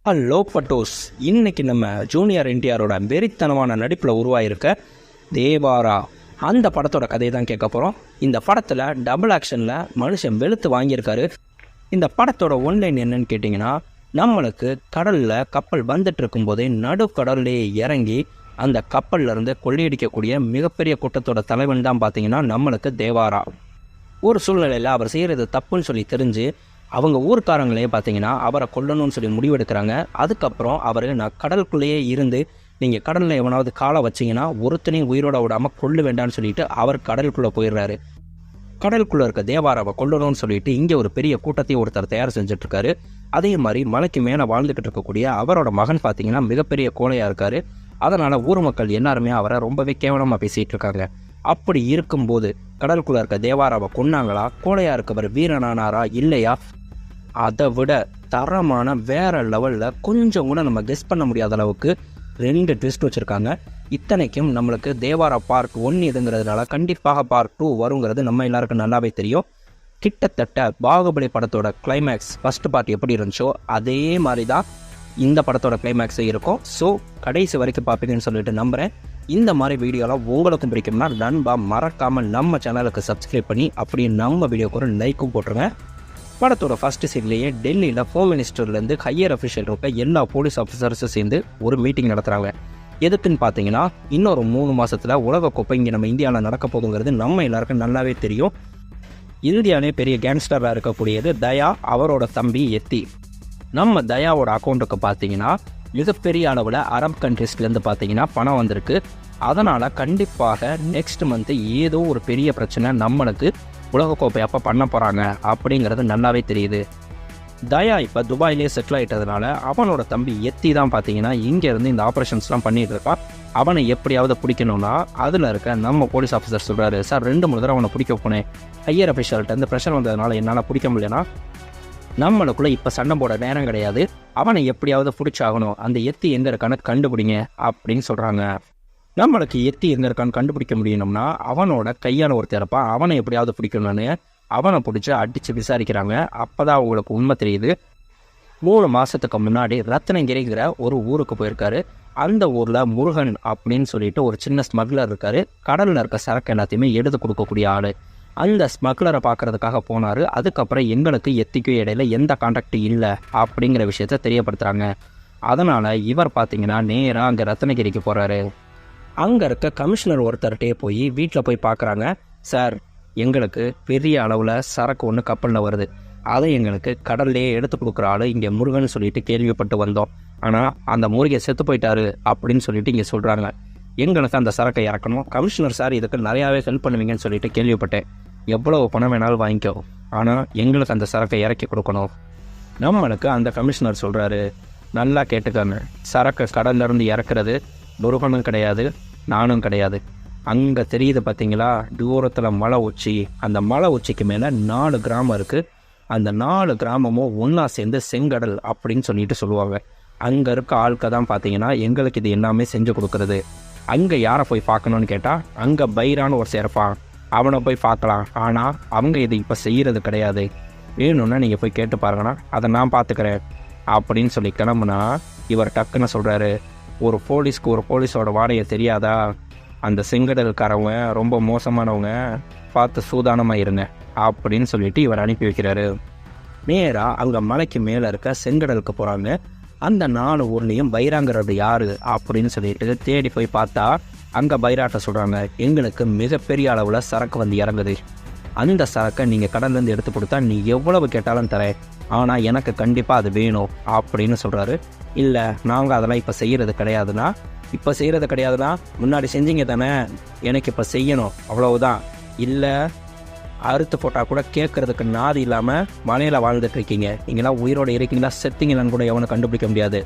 Hello பட்டோஸ். இன்னைக்கு நம்ம junior என்டிஆரோட வெறித்தனமான நடிப்பில் உருவாயிருக்க தேவாரா அந்த படத்தோட கதையை தான் கேட்க போகிறோம். இந்த படத்தில் டபுள் ஆக்ஷனில் மனுஷன் வெளுத்து வாங்கியிருக்காரு. இந்த படத்தோட ஒன்லைன் என்னன்னு கேட்டிங்கன்னா, நம்மளுக்கு கடலில் கப்பல் வந்துட்டு இருக்கும்போதே நடுக்கடல்லையே இறங்கி அந்த கப்பல்லேருந்து கொள்ளையடிக்கக்கூடிய மிகப்பெரிய கூட்டத்தோட தலைவன் தான் பார்த்தீங்கன்னா நம்மளுக்கு தேவாரா. ஒரு சூழ்நிலையில் அவர் செய்கிறது தப்புன்னு சொல்லி தெரிஞ்சு அவங்க ஊர்க்காரங்களே பார்த்தீங்கன்னா அவரை கொல்லணும்னு சொல்லி முடிவெடுக்கிறாங்க. அதுக்கப்புறம் அவர் நான் கடலுக்குள்ளேயே இருந்து நீங்கள் கடலில் எவனாவது காலை வச்சிங்கன்னா ஒருத்தனையும் உயிரோட விடாமல் கொல்ல வேண்டாம்னு சொல்லிட்டு அவர் கடலுக்குள்ளே போயிடுறாரு. கடலுக்குள்ளே இருக்க தேவாராவை கொல்லணும்னு சொல்லிட்டு இங்கே ஒரு பெரிய கூட்டத்தையும் ஒருத்தர் தயார் செஞ்சுட்ருக்காரு. அதே மாதிரி மலைக்கு மேலே வாழ்ந்துக்கிட்டு இருக்கக்கூடிய அவரோட மகன் பார்த்தீங்கன்னா மிகப்பெரிய கோழையாக இருக்கார். அதனால் ஊர் மக்கள் எல்லாருமே அவரை ரொம்பவே கேவலமாக பேசிகிட்டு இருக்காங்க. அப்படி இருக்கும்போது கடலுக்குள்ளே இருக்க தேவாராவை கொன்னாங்களா, கோழையாக இருக்கவர் வீரனானாரா இல்லையா, அதை விட தரமான வேற லெவலில் கொஞ்சம் கூட நம்ம கெஸ் பண்ண முடியாத அளவுக்கு 2 ட்விஸ்ட் வச்சுருக்காங்க. இத்தனைக்கும் நம்மளுக்கு தேவாரா பார்ட் 1 இதுங்கிறதுனால கண்டிப்பாக பார்ட் 2 வருங்கிறது நம்ம எல்லாருக்கும் நல்லாவே தெரியும். கிட்டத்தட்ட பாகுபலி படத்தோட கிளைமேக்ஸ் ஃபஸ்ட் பார்ட் எப்படி இருந்துச்சோ அதே மாதிரி தான் இந்த படத்தோட கிளைமேக்ஸே இருக்கும். ஸோ கடைசி வரைக்கும் பார்ப்பீங்கன்னு சொல்லிட்டு நம்புகிறேன். இந்த மாதிரி வீடியோலாம் உங்களுக்கும் பிடிக்கும்னா நண்பா மறக்காமல் நம்ம சேனலுக்கு சப்ஸ்கிரைப் பண்ணி அப்படியே நம்ம வீடியோக்கு ஒரு லைக்கும் போட்டுருங்க. படத்தோட ஃபர்ஸ்ட் சீன்லேயே டெல்லியில் ஹோம் மினிஸ்டர்லேருந்து ஹையர் அஃபிஷியல் இருக்க எல்லா போலீஸ் ஆஃபீஸர்ஸும் சேர்ந்து ஒரு மீட்டிங் நடத்துகிறாங்க. எதுக்குன்னு பார்த்தீங்கன்னா, இன்னொரு 3 மாதத்தில் உலகக்கோப்பை இங்கே நம்ம இந்தியாவில் நடக்க போகுங்கிறது நம்ம எல்லாருக்கும் நல்லாவே தெரியும். இந்தியாவிலே பெரிய கேங்ஸ்டராக இருக்கக்கூடியது தயா, அவரோட தம்பி எத்தி. நம்ம தயாவோட அக்கௌண்ட்டுக்கு பார்த்தீங்கன்னா மிகப்பெரிய அளவில் அரப் கண்ட்ரீஸ்லேருந்து பார்த்தீங்கன்னா பணம் வந்திருக்கு. அதனால் கண்டிப்பாக நெக்ஸ்ட் மந்த்து ஏதோ ஒரு பெரிய பிரச்சனை நம்மளுக்கு உலகக்கோப்பை அப்போ பண்ண போகிறாங்க அப்படிங்கிறது நல்லாவே தெரியுது. தயா இப்போ துபாயிலே செட்டில் ஆகிட்டதுனால அவனோட தம்பி எத்தி தான் பார்த்தீங்கன்னா இங்கேருந்து இந்த ஆப்ரேஷன்ஸ்லாம் பண்ணிகிட்டு இருப்பான். அவனை எப்படியாவது பிடிக்கணும்னா அதில் இருக்க நம்ம போலீஸ் ஆஃபீஸர் சொல்கிறாரு, சார் 2-3 தடவை அவனை பிடிக்க போனேன், ஹையர் அஃபிஷியல்கிட்ட இந்த ப்ரெஷர் வந்ததுனால என்னால் பிடிக்க முடியலன்னா நம்மளுக்குள்ளே இப்போ சண்டை போட நேரம் கிடையாது, அவனை எப்படியாவது பிடிச்சாகணும், அந்த எத்தி எங்கே இருக்கான்னு கண்டுபிடிங்க அப்படின்னு சொல்கிறாங்க. நம்மளுக்கு எத்தி எங்கே இருக்கான்னு கண்டுபிடிக்க முடியணும்னா அவனோட கையான ஒருத்தர் இருப்பான், அவனை எப்படியாவது பிடிக்கணும்னு அவனை பிடிச்சி அடித்து விசாரிக்கிறாங்க. அப்போ தான் அவங்களுக்கு உண்மை தெரியுது. 3 மாதத்துக்கு முன்னாடி ரத்னகிரிங்கிற ஒரு ஊருக்கு போயிருக்காரு. அந்த ஊரில் முருகன் அப்படின்னு சொல்லிட்டு ஒரு சின்ன ஸ்மக்லர் இருக்கார். கடலில் இருக்க சரக்கு எல்லாத்தையுமே எடுத்து கொடுக்கக்கூடிய ஆள். அந்த ஸ்மக்லரை பார்க்குறதுக்காக போனார். அதுக்கப்புறம் எங்களுக்கு எத்திக்கும் இடையில எந்த கான்டாக்ட் இல்லை அப்படிங்கிற விஷயத்த தெரியப்படுத்துகிறாங்க. அதனால் இவர் பார்த்தீங்கன்னா நேராக அங்கே ரத்னகிரிக்கு போகிறாரு. அங்கே இருக்க கமிஷனர் ஒருத்தர்கிட்டே போய் வீட்டில் போய் பார்க்குறாங்க. சார், எங்களுக்கு பெரிய அளவில் சரக்கு ஒன்று கப்பலில் வருது, அதை எங்களுக்கு கடல்லையே எடுத்து கொடுக்குற ஆள் இங்கே முருகன் சொல்லிட்டு கேள்விப்பட்டு வந்தோம். ஆனால் அந்த முருகை செத்து போயிட்டாரு அப்படின்னு சொல்லிட்டு இங்கே சொல்கிறாங்க. எங்களுக்கு அந்த சரக்கை இறக்கணும். கமிஷனர் சார் இதுக்கு நிறையாவே ஹெல்ப் பண்ணுவீங்கன்னு சொல்லிட்டு கேள்விப்பட்டேன். எவ்வளவு பணம் வேணாலும் வாங்கிக்கோ, ஆனால் எங்களுக்கு அந்த சரக்கை இறக்கி கொடுக்கணும். நம்மளுக்கு அந்த கமிஷனர் சொல்கிறாரு, நல்லா கேட்டுக்காங்க, சரக்கு கடல்லேருந்து இறக்குறது முருகனும் கிடையாது, நானும் கிடையாது. அங்கே தெரியுது பார்த்தீங்களா தூரத்தில் மலை உச்சி, அந்த மலை உச்சிக்கு மேலே 4 கிராமம் இருக்குது. அந்த 4 கிராமமும் ஒன்றா சேர்ந்து செங்கடல் அப்படின்னு சொல்லிட்டு சொல்லுவாங்க. அங்கே இருக்க ஆட்க தான் பார்த்தீங்கன்னா எங்களுக்கு இது எல்லாமே செஞ்சு கொடுக்குறது. அங்கே யாரை போய் பார்க்கணுன்னு கேட்டால் அங்கே பைரான்னு ஒரு சேர்ப்பான், அவனை போய் பார்க்கலாம். ஆனால் அவங்க இது இப்போ செய்கிறது கிடையாது. வேணும்னா நீங்கள் போய் கேட்டு பாருங்கன்னா அதை நான் பார்த்துக்கிறேன் அப்படின்னு சொல்லி கிளம்புனா இவர் டக்குன்னு சொல்கிறாரு, ஒரு போலீஸ்க்கு ஒரு போலீஸோட வாடையை தெரியாதா, அந்த செங்கடல்காரவங்க ரொம்ப மோசமானவங்க, பார்த்து சூதானமாக இருங்க அப்படின்னு சொல்லிட்டு இவர் அனுப்பி வைக்கிறாரு. நேராக அங்கே மலைக்கு மேலே இருக்க செங்கடலுக்கு போகிறாங்க. அந்த 4 ஊர்லேயும் பைராங்கிறது யார் அப்படின்னு சொல்லிட்டு தேடி போய் பார்த்தா அங்கே பைராட்ட சொல்கிறாங்க, எங்களுக்கு மிகப்பெரிய அளவில் சரக்கு வந்து இறங்குது, அந்த சரக்கை நீங்கள் கடல்லேருந்து எடுத்து கொடுத்தா நீ எவ்வளவு கேட்டாலும் தரேன், ஆனால் எனக்கு கண்டிப்பாக அது வேணும் அப்படின்னு சொல்கிறாரு. இல்லை, நாங்கள் அதெல்லாம் இப்போ செய்கிறது கிடையாதுன்னா, இப்போ செய்கிறது கிடையாதுன்னா முன்னாடி செஞ்சீங்க தானே, எனக்கு இப்போ செய்யணும் அவ்வளவுதான். இல்லை, அறுத்து போட்டால் கூட கேட்குறதுக்கு நாதி இல்லாமல் மலையில் வாழ்ந்துட்டுருக்கீங்க, நீங்களாம் உயிரோடு இருக்கீங்களா செத்தீங்களான்னு கூட எவனும் கண்டுபிடிக்க முடியாது,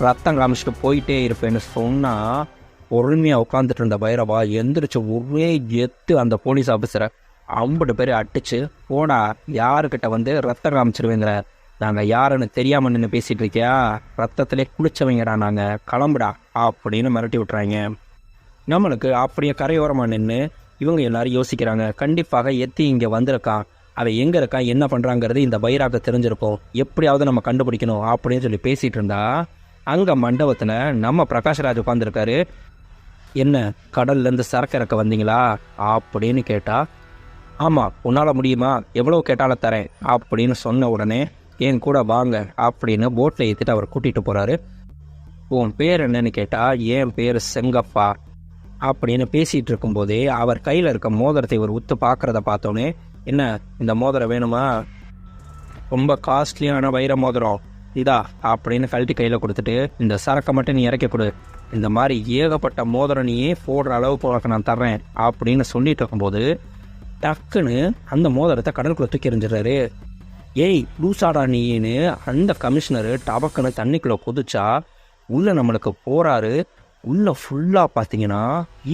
ரத்தம் காமிச்சிட்டு போயிட்டே இருப்பேன்னு சொன்னால் பொறுமையாக உட்காந்துட்டு இருந்த பைரவா எந்திரிச்சு ஒரே எத்து அந்த போலீஸ் ஆஃபீஸரை 50 பேர் அடிச்சு, போடா யாருக்கிட்ட வந்து ரத்தம் காமிச்சிருவேங்கிற, நாங்கள் யாருன்னு தெரியாமல் நின்று பேசிகிட்டு இருக்கியா, ரத்தத்திலே குளிச்சவங்கடா நாங்கள், கிளம்புடா அப்படின்னு மிரட்டி விட்டுறாங்க. நம்மளுக்கு அப்படியே கரையோரமாக நின்று இவங்க எல்லாரும் யோசிக்கிறாங்க, கண்டிப்பாக எத்தி இங்கே வந்திருக்கான், அவன் எங்கே இருக்கான் என்ன பண்ணுறாங்கிறது இந்த பைராக்கு தெரிஞ்சிருக்கும், எப்படியாவது நம்ம கண்டுபிடிக்கணும் அப்படின்னு சொல்லி பேசிகிட்டு இருந்தா அங்கே மண்டபத்தில் நம்ம பிரகாஷ்ராஜ் உட்காந்துருக்காரு. என்ன கடல்லேருந்து சரக்கு இறக்க வந்தீங்களா அப்படின்னு கேட்டா, ஆமாம் உன்னால் முடியுமா, எவ்வளோ கேட்டாலும் தரேன் அப்படின்னு சொன்ன உடனே என் கூட வாங்க அப்படின்னு போட்டில் ஏற்றிட்டு அவர் கூட்டிகிட்டு போகிறாரு. உன் பேர் என்னன்னு கேட்டால், என் பேர் செங்கப்பா அப்படின்னு பேசிகிட்டு இருக்கும்போதே அவர் கையில் இருக்க மோதிரத்தை இவர் உத்து பார்க்குறத பார்த்தோன்னே, என்ன இந்த மோதிரம் வேணுமா, ரொம்ப காஸ்ட்லியான வைர மோதிரம் இதா அப்படின்னு கழட்டி கையில் கொடுத்துட்டு, இந்த சரக்கை மட்டும் நீ இறக்கி கொடு, இந்த மாதிரி ஏகப்பட்ட மோதிரம் நீயே போடுற அளவுக்கு உனக்கு நான் தர்றேன் அப்படின்னு சொல்லிட்டு இருக்கும்போது டக்குன்னு அந்த மோதிரத்தை கடலுக்குள்ளே தூக்கி எறிஞ்சிடறாரு. ஏய் லூசாடா நீன்னு அந்த கமிஷனரு டபக்குன்னு தண்ணிக்குள்ளே குதிச்சா உள்ளே நம்மளுக்கு போகிறாரு. உள்ளே ஃபுல்லாக பார்த்தீங்கன்னா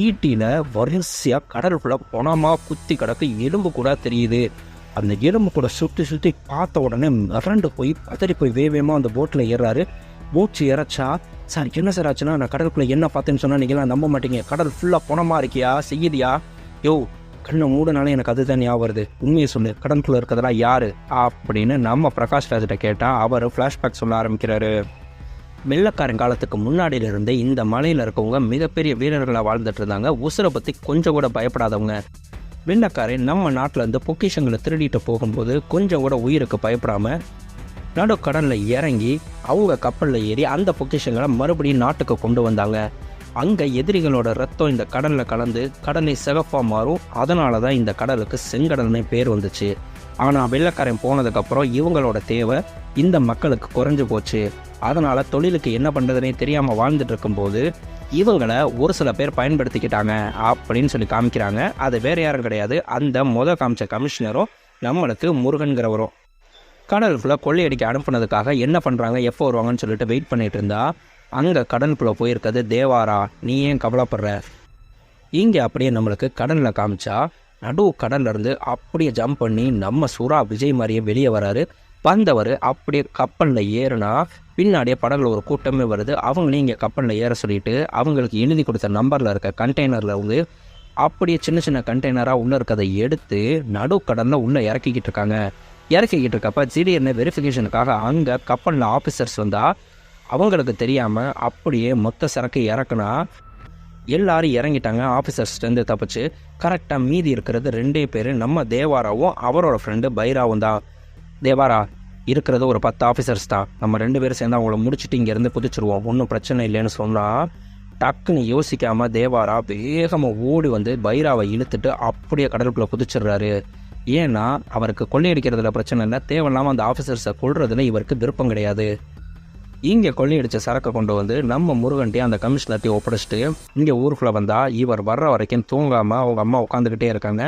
ஈட்டியில் வரிசையாக கடலுக்குள்ளே பொணமாக குத்தி கிடக்கு எலும்பு கூட தெரியுது. அந்த எலும்பு கூட சுற்றி சுற்றி பார்த்த உடனே மிரண்டு போய் பதறி போய் வேகமாக அந்த போட்டில் ஏறாரு. போட்ஸ் இறச்சா, சார் என்ன சார் ஆச்சுன்னா, நான் கடலுக்குள்ளே என்ன பார்த்தேன்னு சொன்னால் நீங்களாம் நம்ப மாட்டீங்க, கடல் ஃபுல்லாக பொணமாக இருக்கியா செய்யுதியா, யோ கண்ணை மூடனாலே எனக்கு அதுதான் ஞாபகம் வருது, உண்மையை சொல்லு கடலுக்குள்ளே இருக்கிறதெல்லாம் யார் அப்படின்னு நம்ம பிரகாஷ்ராஜிட்ட கேட்டால் அவர் ஃப்ளாஷ்பேக் சொல்ல ஆரம்பிக்கிறாரு. வெள்ளக்காரன் காலத்துக்கு முன்னாடியிலிருந்து இந்த மலையில் இருக்கவங்க மிகப்பெரிய வீரர்களாக வாழ்ந்துட்டு இருந்தாங்க. உசுரை பற்றி கொஞ்சம் கூட பயப்படாதவங்க. வெள்ளக்காரன் நம்ம நாட்டில் இருந்து பொக்கிஷங்களை திருடிட்டு போகும்போது கொஞ்சம் கூட உயிருக்கு பயப்படாமல் நடுக்கடலில் இறங்கி அவங்க கப்பலில் ஏறி அந்த பொக்கிஷங்களை மறுபடியும் நாட்டுக்கு கொண்டு வந்தாங்க. அங்கே எதிரிகளோட ரத்தம் இந்த கடலில் கலந்து கடலை சிகப்பாக மாறும். அதனால தான் இந்த கடலுக்கு செங்கடல்னே பேர் வந்துச்சு. ஆனால் வெள்ளக்காரன் போனதுக்கப்புறம் இவங்களோட தேவை இந்த மக்களுக்கு குறைஞ்சி போச்சு. அதனால் தொழிலுக்கு என்ன பண்ணுறதுனே தெரியாமல் வாழ்ந்துட்டு இருக்கும்போது இவங்களை ஒரு சில பேர் பயன்படுத்திக்கிட்டாங்க அப்படின்னு சொல்லி காமிக்கிறாங்க. அது வேறு யாரும் கிடையாது, அந்த காமிச்ச கமிஷனரும் நம்மளுக்கு முருகன்கிறவரும். கடலுக்குள்ளே கொள்ளையடிக்க அனுப்புனதுக்காக என்ன பண்ணுறாங்க எப்போ வருவாங்கன்னு சொல்லிட்டு வெயிட் பண்ணிட்டு இருந்தா அங்கே கடலுக்குள்ளே போயிருக்கிறது தேவாரா. நீ ஏன் கவலைப்படுற, இங்கே அப்படியே நம்மளுக்கு கடலில் காமிச்சா நடு கடல்லேருந்து அப்படியே ஜம்ப் பண்ணி நம்ம சுறா விஜய் மாதிரியே வெளியே வராரு. வந்தவர் அப்படியே கப்பலில் ஏறுனா பின்னாடியே படகுல ஒரு கூட்டமே வருது. அவங்களையும் இங்கே கப்பலில் ஏற சொல்லிட்டு அவங்களுக்கு எழுதி கொடுத்த நம்பரில் இருக்க கண்டெய்னரில் வந்து அப்படியே சின்ன சின்ன கண்டெய்னராக உள்ளே இருக்கிறதை எடுத்து நடு கடலில் உள்ளே இறக்கிக்கிட்டு இருக்காங்க. இறக்கிக்கிட்டு இருக்கப்ப திடீர்னு வெரிஃபிகேஷனுக்காக அங்கே கப்பலில் ஆஃபீஸர்ஸ் வந்தால் அவங்களுக்கு தெரியாமல் அப்படியே மொத்த சரக்கு இறக்குனா எல்லாரும் இறங்கிட்டாங்க. ஆஃபீஸர்ஸ்லேருந்து தப்பிச்சு கரெக்டாக மீதி இருக்கிறது 2 பேர், நம்ம தேவாராவும் அவரோட ஃப்ரெண்டு பைராவும் தான். தேவாரா இருக்கிறது ஒரு 10 ஆஃபீஸர்ஸ் தான், நம்ம 2 பேரும் சேர்ந்து அவங்கள முடிச்சுட்டு இங்கேருந்து குதிச்சிருவோம், ஒன்றும் பிரச்சனை இல்லைன்னு சொன்னால் டக்குன்னு யோசிக்காமல் தேவாரா வேகமாக ஓடி வந்து பைராவை இழுத்துட்டு அப்படியே கடலுக்குள்ளே குதிச்சிடுறாரு. ஏன்னா அவருக்கு கொள்ளையடிக்கிறதுல பிரச்சனை இல்லை, தேவையில்லாமல் அந்த ஆஃபீஸர்ஸை கொள்றதுல இவருக்கு விருப்பம் கிடையாது. இங்கே கொள்ளையடித்த சரக்கை கொண்டு வந்து நம்ம முருகன்ட்டையும் அந்த கமிஷனர்ட்டையும் ஒப்படைச்சிட்டு இங்கே ஊருக்குள்ளே வந்தால் இவர் வர்ற வரைக்கும் தூங்காமல் அவங்க அம்மா உட்காந்துக்கிட்டே இருக்காங்க.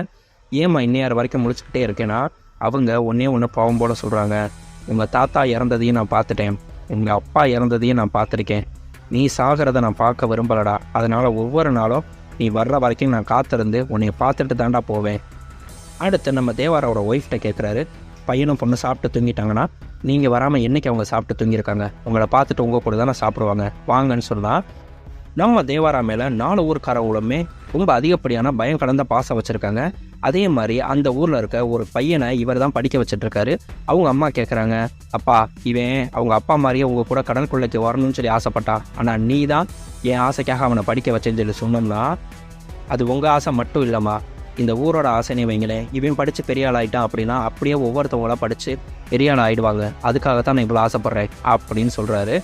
ஏம்மா இன்னையார் வரைக்கும் முடிச்சுக்கிட்டே இருக்கேன்னா அவங்க ஒன்று பாவம் போல சொல்கிறாங்க, உங்கள் தாத்தா இறந்ததையும் நான் பார்த்துட்டேன், உங்கள் அப்பா இறந்ததையும் நான் பார்த்துருக்கேன், நீ சாகிறத நான் பார்க்க விரும்பலடா, அதனால் ஒவ்வொரு நாளும் நீ வர்ற வரைக்கும் நான் காத்திருந்து உன்னை பார்த்துட்டு தாண்டா போவேன். அடுத்து நம்ம தேவாரோட ஒய்ஃப்கிட்ட கேட்குறாரு, பையனும் பொண்ணு சாப்பிட்டு தூங்கிட்டாங்கன்னா நீங்கள் வராமல் என்றைக்கு அவங்க சாப்பிட்டு தூங்கியிருக்காங்க, உங்களை பார்த்துட்டு உங்கள் கூட தானே சாப்பிடுவாங்க, வாங்கன்னு சொன்னால் நம்ம தேவாரா மேலே 4 ஊர்க்காரங்களுமே ரொம்ப அதிகப்படியான பயம் கலந்த பாசம் வச்சுருக்காங்க. அதே மாதிரி அந்த ஊரில் இருக்க ஒரு பையனை இவர் தான் படிக்க வச்சிட்ருக்காரு. அவங்க அம்மா கேட்குறாங்க, அப்பா இவன் அவங்க அப்பா மாதிரியே உங்கள் கூட கடல் கொள்ளைக்கு வரணும்னு சொல்லி ஆசைப்பட்டா, ஆனால் நீ தான் என் ஆசைக்காக அவனை படிக்க வச்சேன்னு சொல்லி சொன்னோம்னா அது உங்கள் ஆசை மட்டும் இல்லைம்மா, இந்த ஊரோட ஆசைனே வைங்களேன். இவன் படித்து பெரிய ஆள் ஆகிட்டான் அப்படின்னா அப்படியே ஒவ்வொருத்தவங்களாம் படித்து பெரிய ஆள் ஆகிடுவாங்க, அதுக்காகத்தான் நான் இவ்வளோ ஆசைப்பட்றேன் அப்படின்னு சொல்கிறாரு.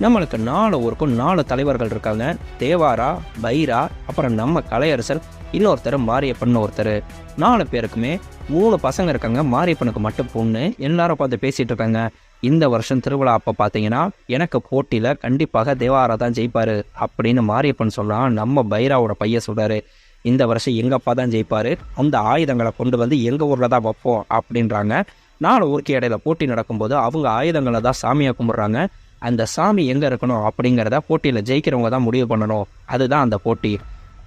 நம்மளுக்கு 4 ஊருக்கும் 4 தலைவர்கள் இருக்காங்க. தேவாரா, பைரா, அப்புறம் நம்ம கலையரசர், இன்னொருத்தர் மாரியப்பன் ஒருத்தர். 4 பேருக்குமே 3 பசங்க இருக்காங்க. மாரியப்பனுக்கு மட்டும் பொண்ணு. எல்லாரும் பார்த்து பேசிகிட்டு இருக்காங்க. இந்த வருஷம் திருவிழா அப்போ பார்த்தீங்கன்னா எனக்கு போட்டியில் கண்டிப்பாக தேவாரா தான் ஜெயிப்பார் அப்படின்னு மாரியப்பன் சொல்லலாம். நம்ம பைராவோட பையன் சொல்கிறாரு, இந்த வருஷம் எங்கள் அப்பா தான் ஜெயிப்பார், அந்த ஆயுதங்களை கொண்டு வந்து எங்கள் ஊரில் தான் வைப்போம் அப்படின்றாங்க. 4 ஊருக்கு இடையில போட்டி நடக்கும்போது அவங்க ஆயுதங்களை தான் சாமியாக கும்பிட்றாங்க. அந்த சாமி எங்கே இருக்கணும் அப்படிங்கிறத போட்டியில் ஜெயிக்கிறவங்க தான் முடிவு பண்ணணும். அதுதான் அந்த போட்டி.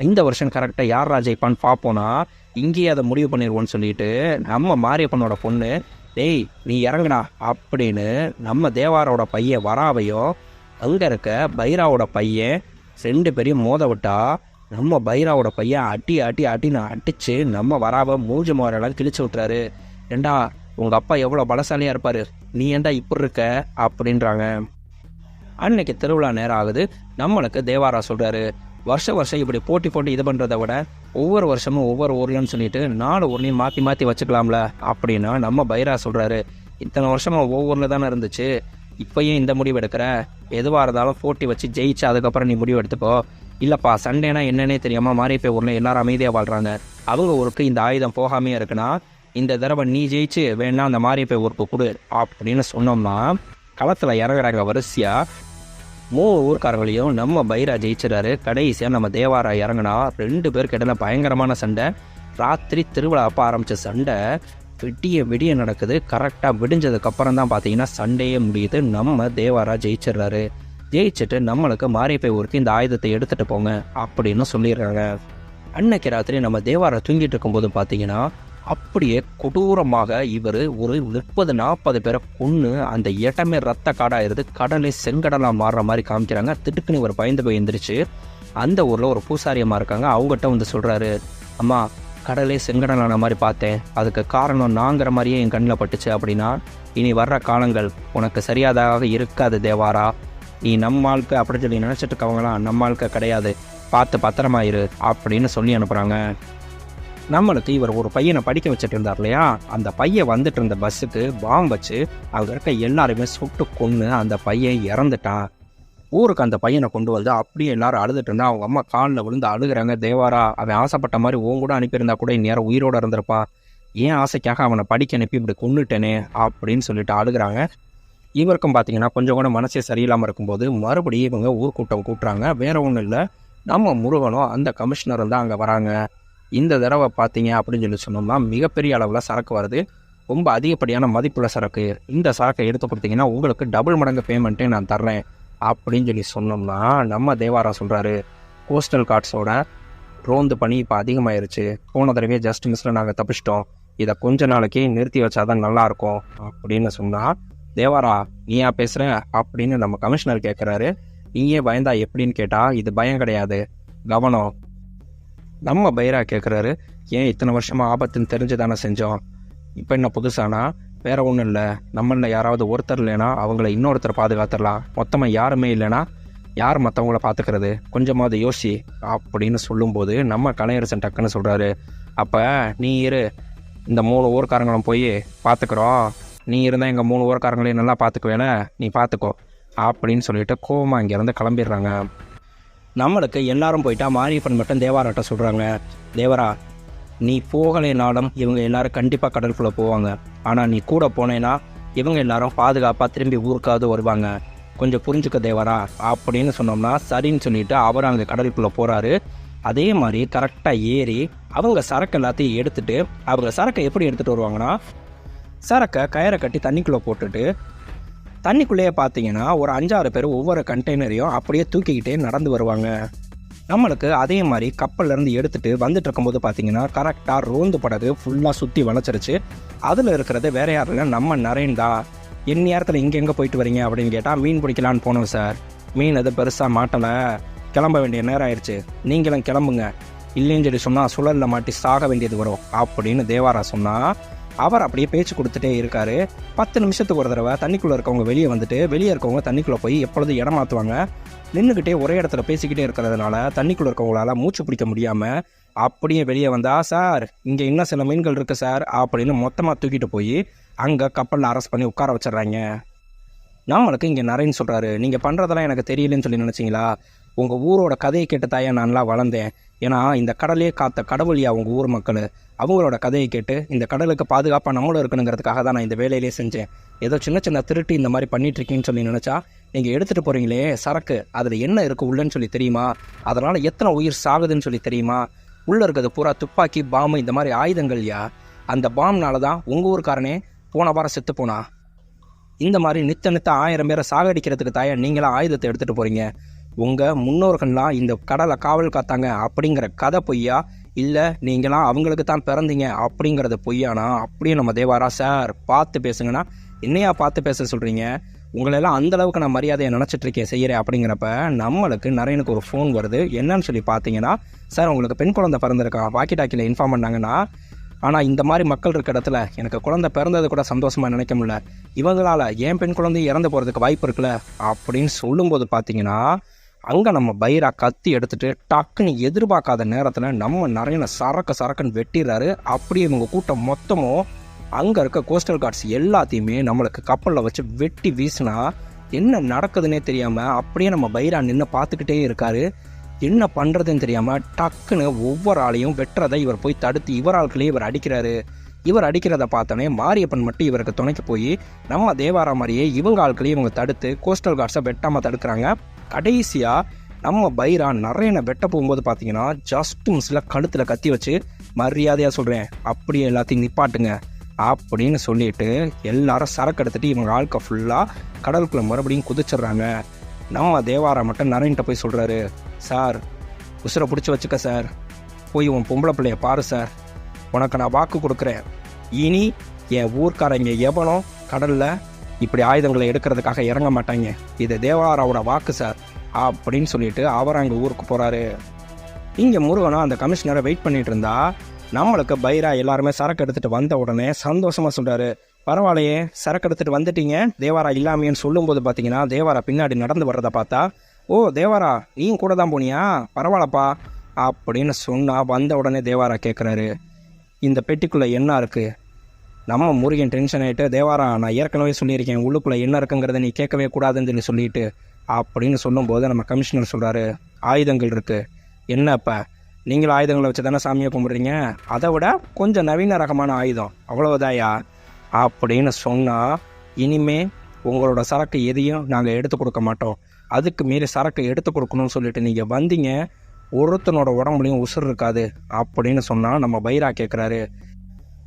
இந்த வருஷம் கரெக்டாக யாரா ஜெயிப்பான்னு பார்ப்போன்னா இங்கேயே அதை முடிவு பண்ணிடுவோன்னு சொல்லிட்டு நம்ம மாரியப்பனோட பொண்ணு, டேய் நீ இறங்குடா அப்படின்னு நம்ம தேவாரோட பையன் வராவையும் அங்கே இருக்க பைராவோட பையன் 2 பேரையும் மோத விட்டா நம்ம பைராவோட பையன் அட்டின்னு அடித்து நம்ம வராவை மூஞ்சி மோரெல்லாம் கிழிச்சு விட்டுறாரு. ஏண்டா உங்கள் அப்பா எவ்வளோ பலசாலியாக இருப்பார், நீ ஏண்டா இப்படி இருக்க அப்படின்றாங்க. அன்னைக்கு திருவிழா நேரம் ஆகுது. நம்மளுக்கு தேவாரா சொல்கிறாரு, வருஷம் இப்படி போட்டி போட்டு இது பண்ணுறத விட ஒவ்வொரு வருஷமும் ஒவ்வொரு ஊர்லன்னு சொல்லிட்டு 4 ஊர்லேயும் மாற்றி மாற்றி வச்சுக்கலாம்ல அப்படின்னா நம்ம பைரா சொல்கிறாரு, இத்தனை வருஷமாக ஒவ்வொரு ஊரில் தானே இருந்துச்சு, இப்போயும் இந்த முடிவு எடுக்கிற, எதுவாக இருந்தாலும் போட்டி வச்சு ஜெயிச்சு அதுக்கப்புறம் நீ முடிவு எடுத்துக்கோ. இல்லைப்பா, சண்டேனா என்னன்னே தெரியாமல் மாரியப்பை ஊரில் எல்லாரும் அமைதியாக வாழ்கிறாங்க, அவங்க ஊருக்கு இந்த ஆயுதம் போகாமையே இருக்குன்னா இந்த தடவை நீ ஜெயிச்சு வேணா அந்த மாரியப்பை ஊருக்கு கொடு அப்படின்னு சொன்னோம்னா களத்தில் இறங்குறாங்க. வரிசையாக 3 ஊர்க்காரங்களையும் நம்ம பைரா ஜெயிச்சிடறாரு. கடைசியாக நம்ம தேவாரா இறங்கினா 2 பேருக்கு இடையில பயங்கரமான சண்டை. ராத்திரி திருவிழா அப்போ ஆரம்பித்த சண்டை விடிய நடக்குது. கரெக்டாக விடிஞ்சதுக்கப்புறம் தான் பார்த்தீங்கன்னா சண்டையே முடியுது. நம்ம தேவாரா ஜெயிச்சிடுறாரு. ஜெயிச்சுட்டு நம்மளுக்கு மாரியப்பை ஊருக்கு இந்த ஆயுதத்தை எடுத்துகிட்டு போங்க அப்படின்னு சொல்லிடுறாங்க. அன்னைக்கு ராத்திரி நம்ம தேவாரா தூங்கிட்டு இருக்கும்போது பார்த்தீங்கன்னா அப்படியே கொடூரமாக இவர் ஒரு 30-40 பேரை கொன்று அந்த இடமே ரத்த காடாயிருது. கடலே செங்கடலாக மாறுற மாதிரி காமிக்கிறாங்க. திட்டுக்குன்னு இவர் பயந்து போய் எந்திரிச்சு அந்த ஊரில் ஒரு பூசாரியம்மா இருக்காங்க, அவங்ககிட்ட வந்து சொல்கிறாரு, அம்மா கடலே செங்கடலான மாதிரி பார்த்தேன், அதுக்கு காரணம் நாங்கிற மாதிரியே என் கண்ணில் பட்டுச்சு அப்படின்னா இனி வர்ற காலங்கள் உனக்கு சரியாதாக இருக்காது தேவாரா, நீ நம்ம ஆளுக்கு அப்படின்னு சொல்லி நினச்சிட்டு இருக்கவங்களாம் நம்ம ஆளுக்கு கிடையாது, பார்த்து பத்திரமாயிரு அப்படின்னு சொல்லி அனுப்புகிறாங்க. நம்மளுக்கு இவர் ஒரு பையனை படிக்க வச்சுட்டு இருந்தார் இல்லையா, அந்த பையன் வந்துட்டு இருந்த பஸ்ஸுக்கு பாம்பு வச்சு அங்கே இருக்க எல்லாருமே சுட்டு கொன்று அந்த பையன் இறந்துட்டான். ஊருக்கு அந்த பையனை கொண்டு வந்து அப்படியே எல்லாரும் அழுதுட்டு இருந்தா. அவங்க அம்மா காலில் விழுந்து அழுகிறாங்க, தேவாரா அவன் ஆசைப்பட்ட மாதிரி உன் கூட அனுப்பியிருந்தா கூட இந்நேரம் உயிரோடு இருந்திருப்பான், ஏன் ஆசைக்காக அவனை படிக்க அனுப்பி இப்படி கொண்டுட்டேனே அப்படின்னு சொல்லிட்டு அழுகிறாங்க. இவருக்கும் பார்த்தீங்கன்னா கொஞ்சம் கூட மனசே சரியில்லாமல் இருக்கும்போது மறுபடியும் இவங்க ஊர்க்கூட்டம் கூட்டுறாங்க. வேற ஒன்றும் இல்லை, நம்ம முருகனும் அந்த கமிஷனரும் தான் அங்கே வராங்க. இந்த தடவை பார்த்தீங்க அப்படின்னு சொல்லி சொன்னோம்னா மிகப்பெரிய அளவில் சரக்கு வருது, ரொம்ப அதிகப்படியான மதிப்புள்ள சரக்கு. இந்த சரக்கை எடுத்து கொடுத்தீங்கன்னா உங்களுக்கு டபுள் மடங்கு பேமெண்ட்டே நான் தர்றேன் அப்படின்னு சொல்லி சொன்னோம்னா நம்ம தேவாரா சொல்கிறாரு, கோஸ்டல் கார்ட்ஸோட ரோந்து பணி இப்போ அதிகமாயிருச்சு, போன தடவையே ஜஸ்ட் மிஸ்ஸில் நாங்கள் தப்பிச்சிட்டோம், இதை கொஞ்ச நாளைக்கு நிறுத்தி வச்சாதான் நல்லாயிருக்கும் அப்படின்னு சொன்னால், தேவாரா நீயா பேசுகிற அப்படின்னு நம்ம கமிஷனர் கேட்குறாரு. நீயே பயந்தா எப்படின்னு கேட்டால் இது பயம் கிடையாது, கவனம். நம்ம பைரா கேட்குறாரு, ஏன் இத்தனை வருஷமாக ஆபத்துன்னு தெரிஞ்சு தானே செஞ்சோம், இப்போ என்ன புதுசானா, வேற ஒன்றும் இல்லை, நம்மளில் யாராவது ஒருத்தர் இல்லைன்னா அவங்கள இன்னொருத்தர் பாதுகாத்துடலாம், மொத்தமாக யாருமே இல்லைன்னா யார் மற்றவங்கள பார்த்துக்கிறது, கொஞ்சமாவது யோசி அப்படின்னு சொல்லும்போது நம்ம கலையரசன் டக்குன்னு சொல்கிறாரு, அப்போ நீ இரு, இந்த 3 ஊர்க்காரங்களும் போய் பார்த்துக்குறோம், நீ இருந்தால் எங்கள் 3 ஊர்க்காரங்களையும் நல்லா பார்த்துக்குவேனே, நீ பார்த்துக்கோ அப்படின்னு சொல்லிட்டு கோவமாக இங்கேருந்து கிளம்பிடுறாங்க. நம்மளுக்கு எல்லாரும் போயிட்டா மாரியப்பன் மட்டும் தேவாராட்ட சொல்கிறாங்க, தேவரா நீ போகலைனாலும் இவங்க எல்லாரும் கண்டிப்பாக கடலுக்குள்ளே போவாங்க, ஆனால் நீ கூட போனேன்னா இவங்க எல்லாரும் பாதுகாப்பாக திரும்பி ஊருக்காவது வருவாங்க, கொஞ்சம் புரிஞ்சுக்க தேவரா அப்படின்னு சொன்னோம்னா சரின்னு சொல்லிட்டு அவர் அங்கே கடலுக்குள்ளே போகிறாரு. அதே மாதிரி கரெக்டாக ஏறி அவங்க சரக்கு எல்லாத்தையும் எடுத்துகிட்டு, அவங்க சரக்கை எப்படி எடுத்துகிட்டு வருவாங்கன்னா சரக்கை கயிறை கட்டி தண்ணிக்குள்ளே போட்டுட்டு தண்ணிக்குள்ளேயே பார்த்தீங்கன்னா ஒரு 5-6 பேர் ஒவ்வொரு கண்டெய்னரையும் அப்படியே தூக்கிக்கிட்டே நடந்து வருவாங்க. நம்மளுக்கு அதே மாதிரி கப்பல்லேருந்து எடுத்துகிட்டு வந்துட்டு இருக்கும்போது பார்த்தீங்கன்னா கரெக்டாக ரோந்து படகு ஃபுல்லாக சுற்றி வளைச்சிருச்சு. அதில் இருக்கிறது வேற யாரும் இல்லை, நம்ம நரேன் தான். என் நேரத்தில் எங்கே போயிட்டு வரீங்க அப்படின்னு கேட்டால், மீன் பிடிக்கலான்னு போனோம் சார், மீன் எது பெருசாக மாட்டலை, கிளம்ப வேண்டிய நேரம் ஆயிடுச்சு, நீங்களும் கிளம்புங்க, இல்லைன்னு சொல்லி சொன்னால் சுழலில் மாட்டி சாக வேண்டியது வரும் அப்படின்னு தேவாரா சொன்னால் அவர் அப்படியே பேச்சு கொடுத்துட்டே இருக்காரு. 10 நிமிஷத்துக்கு ஒரு தடவை தண்ணிக்குள்ளே இருக்கவங்க வெளியே வந்துட்டு வெளியே இருக்கவங்க தண்ணிக்குள்ளே போய் எப்பொழுதும் இடம் மாற்றுவாங்க. நின்றுக்கிட்டே ஒரே இடத்துல பேசிக்கிட்டே இருக்கிறதுனால தண்ணிக்குள்ளே இருக்கவங்களால மூச்சு பிடிக்க முடியாமல் அப்படியே வெளியே வந்தா, சார் இங்கே இன்னும் சில மீன்கள் இருக்குது சார் அப்படின்னு மொத்தமாக தூக்கிட்டு போய் அங்கே கப்பலில் அரெஸ்ட் பண்ணி உட்கார வச்சிடுறாங்க. நம்மளுக்கு இங்கே நரேன் சொல்கிறாரு, நீங்கள் பண்ணுறதெல்லாம் எனக்கு தெரியலன்னு சொல்லி நினச்சிங்களா, உங்கள் ஊரோட கதையை கேட்டு தாயா நான்லாம் வளர்ந்தேன், ஏன்னா இந்த கடலையே காத்த கடவுளியா உங்கள் ஊர் மக்கள், அவங்களோட கதையை கேட்டு இந்த கடலுக்கு பாதுகாப்பாக நம்மளும் இருக்கணுங்கிறதுக்காக தான் நான் இந்த வேலையிலே செஞ்சேன், ஏதோ சின்ன திருட்டு இந்த மாதிரி பண்ணிகிட்ருக்கீங்கன்னு சொல்லி நினச்சா நீங்கள் எடுத்துகிட்டு போகிறீங்களே சரக்கு, அதில் என்ன இருக்குது உள்ளன்னு சொல்லி தெரியுமா, அதனால் எத்தனை உயிர் சாகுதுன்னு சொல்லி தெரியுமா, உள்ளே இருக்கிறது பூரா துப்பாக்கி பாம்பு இந்த மாதிரி ஆயுதங்கள்யா, அந்த பாம்னால தான் உங்கள் ஊருக்காரனே போன வாரம் செத்து போனா, இந்த மாதிரி நித்த 1000 பேரை சாகடிக்கிறதுக்கு தாயா நீங்களாம் ஆயுதத்தை எடுத்துகிட்டு போகிறீங்க, உங்கள் முன்னோர்கள்லாம் இந்த கடலை காவல் காத்தாங்க அப்படிங்கிற கதை பொய்யா, இல்லை நீங்களாம் அவங்களுக்கு தான் பிறந்தீங்க அப்படிங்கிறது பொய்யானா அப்படியே நம்ம தேவாரா சார் பார்த்து பேசுங்கன்னா, என்னையா பார்த்து பேச சொல்கிறீங்க, உங்களெல்லாம் அந்தளவுக்கு நான் மரியாதையை நினச்சிட்ருக்கேன் செய்கிறேன் அப்படிங்கிறப்ப நம்மளுக்கு நரேனுக்கு ஒரு ஃபோன் வருது. என்னன்னு சொல்லி பார்த்தீங்கன்னா, சார் உங்களுக்கு பெண் குழந்தை பிறந்திருக்கா, வாக்கி டாக்கியில் இன்ஃபார்ம் பண்ணாங்கன்னா, ஆனால் இந்த மாதிரி மக்கள் இருக்க இடத்துல எனக்கு குழந்தை பிறந்தது கூட சந்தோஷமாக நினைக்க முடியல, இவங்களால் என் பெண் குழந்தை இறந்து போகிறதுக்கு வாய்ப்பு இருக்குல்ல அப்படின்னு சொல்லும்போது பார்த்தீங்கன்னா, அங்கே நம்ம பைரா கத்தி எடுத்துகிட்டு டக்குன்னு எதிர்பார்க்காத நேரத்தில் நம்ம நிறைய சரக்குன்னு வெட்டிடுறாரு. அப்படியே இவங்க கூட்டம் மொத்தமும் அங்கே இருக்க கோஸ்டல் கார்ட்ஸ் எல்லாத்தையுமே நம்மளுக்கு கப்பலில் வச்சு வெட்டி வீசினா என்ன நடக்குதுன்னே தெரியாமல் அப்படியே நம்ம பைரா நின்று பார்த்துக்கிட்டே இருக்காரு. என்ன பண்ணுறதுன்னு தெரியாமல் டக்குன்னு ஒவ்வொரு ஆளையும் வெட்டுறதை இவர் போய் தடுத்து இவர் ஆட்களே இவர் அடிக்கிறாரு. இவர் அடிக்கிறத பார்த்தோன்னே மாரியப்பன் மட்டும் இவருக்கு துணைக்கு போய் நம்ம தேவாரா மாதிரியே இவங்க ஆட்களையும் இவங்க தடுத்து கோஸ்டல் கார்ட்ஸை வெட்டாமல் தடுக்கிறாங்க. கடைசியாக நம்ம பைரா நிறைய வெட்ட போகும்போது பார்த்தீங்கன்னா ஜஸ்ட் மிஸ்ஸில் கழுத்தில் கத்தி வச்சு மரியாதையாக சொல்கிறேன் அப்படியே எல்லாத்தையும் நிப்பாட்டுங்க அப்படின்னு சொல்லிட்டு எல்லாரும் சரக்கு எடுத்துகிட்டு இவங்க ஆட்கள் ஃபுல்லாக கடலுக்குள்ளே மறுபடியும் குதிச்சிடுறாங்க. நம்ம தேவாரா மட்டும் நரேன்கிட்ட போய் சொல்கிறாரு, சார் உசுரை பிடிச்சி வச்சுக்க சார், போய் உன் பொம்பளை பிள்ளைய பாரு சார், உனக்கு நான் வாக்கு கொடுக்குறேன், இனி என் ஊர்க்காரங்க எவனோ கடலில் இப்படி ஆயுதங்களை எடுக்கிறதுக்காக இறங்க மாட்டாங்க, இது தேவாராவோட வாக்கு சார் அப்படின்னு சொல்லிட்டு அவர் அங்கே ஊருக்கு போகிறாரு. இங்கே முருகனும் அந்த கமிஷனரை வெயிட் பண்ணிட்டு இருந்தா நம்மளுக்கு பைரா எல்லாருமே சரக்கு எடுத்துகிட்டு வந்த உடனே சந்தோஷமாக சொல்கிறாரு, பரவாயில்லையே சரக்கு எடுத்துகிட்டு வந்துட்டீங்க தேவாரா இல்லாமையன்னு சொல்லும்போது பார்த்தீங்கன்னா தேவாரா பின்னாடி நடந்து வர்றதை பார்த்தா, ஓ தேவாரா நீயும் கூட தான் போனியா, பரவாயில்லப்பா அப்படின்னு சொன்னால் வந்த உடனே தேவாரா கேட்குறாரு, இந்த பெட்டிக்குள்ளே என்ன இருக்குது? நம்ம முருகன் டென்ஷன் ஆகிட்டு, தேவாரா நான் ஏற்கனவே சொல்லியிருக்கேன் உள்ளுக்குள்ளே என்ன இருக்குங்கிறத நீ கேட்கவே கூடாதுன்னு சொல்லிட்டு அப்படின்னு சொல்லும்போது நம்ம கமிஷனர் சொல்கிறாரு, ஆயுதங்கள் இருக்குது. என்னப்பா நீங்களும் ஆயுதங்களை வச்சு தானே சாமியை கும்பிட்றீங்க, அதை விட கொஞ்சம் நவீன ரகமான ஆயுதம் அவ்வளவுதாயா அப்படின்னு சொன்னால், இனிமே உங்களோட சரக்கு எதையும் நாங்கள் எடுத்து கொடுக்க மாட்டோம், அதுக்கு மீறி சரக்கு எடுத்து கொடுக்கணும்னு சொல்லிட்டு நீங்கள் வந்தீங்க, ஒருத்தனோட உடம்புலையும் உசுர் இருக்காது அப்படின்னு சொன்னால் நம்ம பைரா கேட்குறாரு,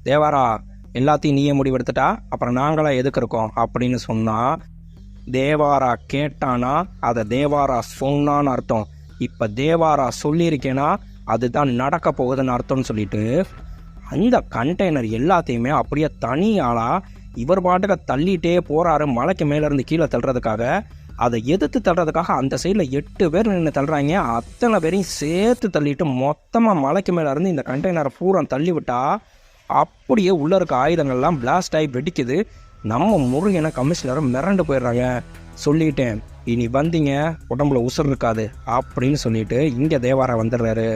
தேவாரா எல்லாத்தையும் நீயே முடிவெடுத்துட்டா அப்புறம் நாங்களாம் எதுக்கு இருக்கோம் அப்படின்னு சொன்னால், தேவாரா கேட்டானா அதை தேவாரா சொன்னான்னு அர்த்தம், இப்போ தேவாரா சொல்லியிருக்கேன்னா அதுதான் நடக்க போகுதுன்னு அர்த்தம்னு சொல்லிட்டு அந்த கண்டெய்னர் எல்லாத்தையுமே அப்படியே தனியாளாக இவர் பாட்டுக்கு தள்ளிகிட்டே போகிறாரு. மலைக்கு மேலேருந்து கீழே தள்ளுறதுக்காக, அதை எதிர்த்து தள்ளுறதுக்காக அந்த சைடில் 8 பேர் நின்று தள்ளுறாங்க. அத்தனை பேரையும் சேர்த்து தள்ளிட்டு மொத்தமாக மலைக்கு மேலே இருந்து இந்த கண்டெய்னரை பூரா தள்ளி விட்டா அப்படியே உள்ளே இருக்க ஆயுதங்கள்லாம் பிளாஸ்ட் ஆகி வெடிக்குது. நம்ம முருகனை கமிஷனரும் மிரண்டு போயிடுறாங்க. சொல்லிட்டேன் இனி வந்தீங்க உடம்புல உசுர் இருக்காது அப்படின்னு சொல்லிட்டு இங்கே தேவாரா வந்துடுறாரு.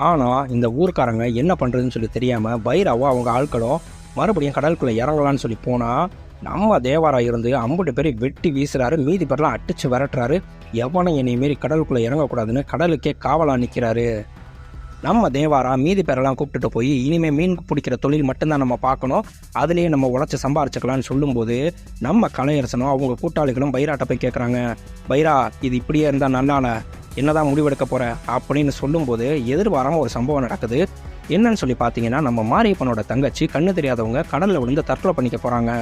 ஆனால் இந்த ஊருக்காரங்க என்ன பண்ணுறதுன்னு சொல்லி தெரியாமல் பைராவோ அவங்க ஆட்களும் மறுபடியும் கடலுக்குள்ளே இறங்கலான்னு சொல்லி போனால், நம்ம தேவாரா இருந்து 50 பேரை வெட்டி வீசுறாரு. மீதி பேரெலாம் அடித்து விரட்டுறாரு. எவனும் என்னை மாரி கடலுக்குள்ளே இறங்கக்கூடாதுன்னு கடலுக்கே காவலாக நிற்கிறாரு. நம்ம தேவாரா மீதி பேரெல்லாம் கூப்பிட்டுட்டு போய் இனிமேல் மீன் பிடிக்கிற தொழில் மட்டும்தான் நம்ம பார்க்கணும், அதுலேயே நம்ம உழைச்சி சம்பாரிச்சுக்கலான்னு சொல்லும்போது நம்ம கலையரசனும் அவங்க கூட்டாளிகளும் பைராட்ட போய் கேட்குறாங்க, பைரா இது இப்படியே இருந்தால் நல்லால என்னதான் முடிவெடுக்க போகிற அப்படின்னு சொல்லும்போது எதிர்பாராமல் ஒரு சம்பவம் நடக்குது. என்னன்னு சொல்லி பார்த்தீங்கன்னா, நம்ம மாரியப்பனோட தங்கச்சி கண்ணு தெரியாதவங்க கடலில் விழுந்து தற்கொலை பண்ணிக்க போகிறாங்க.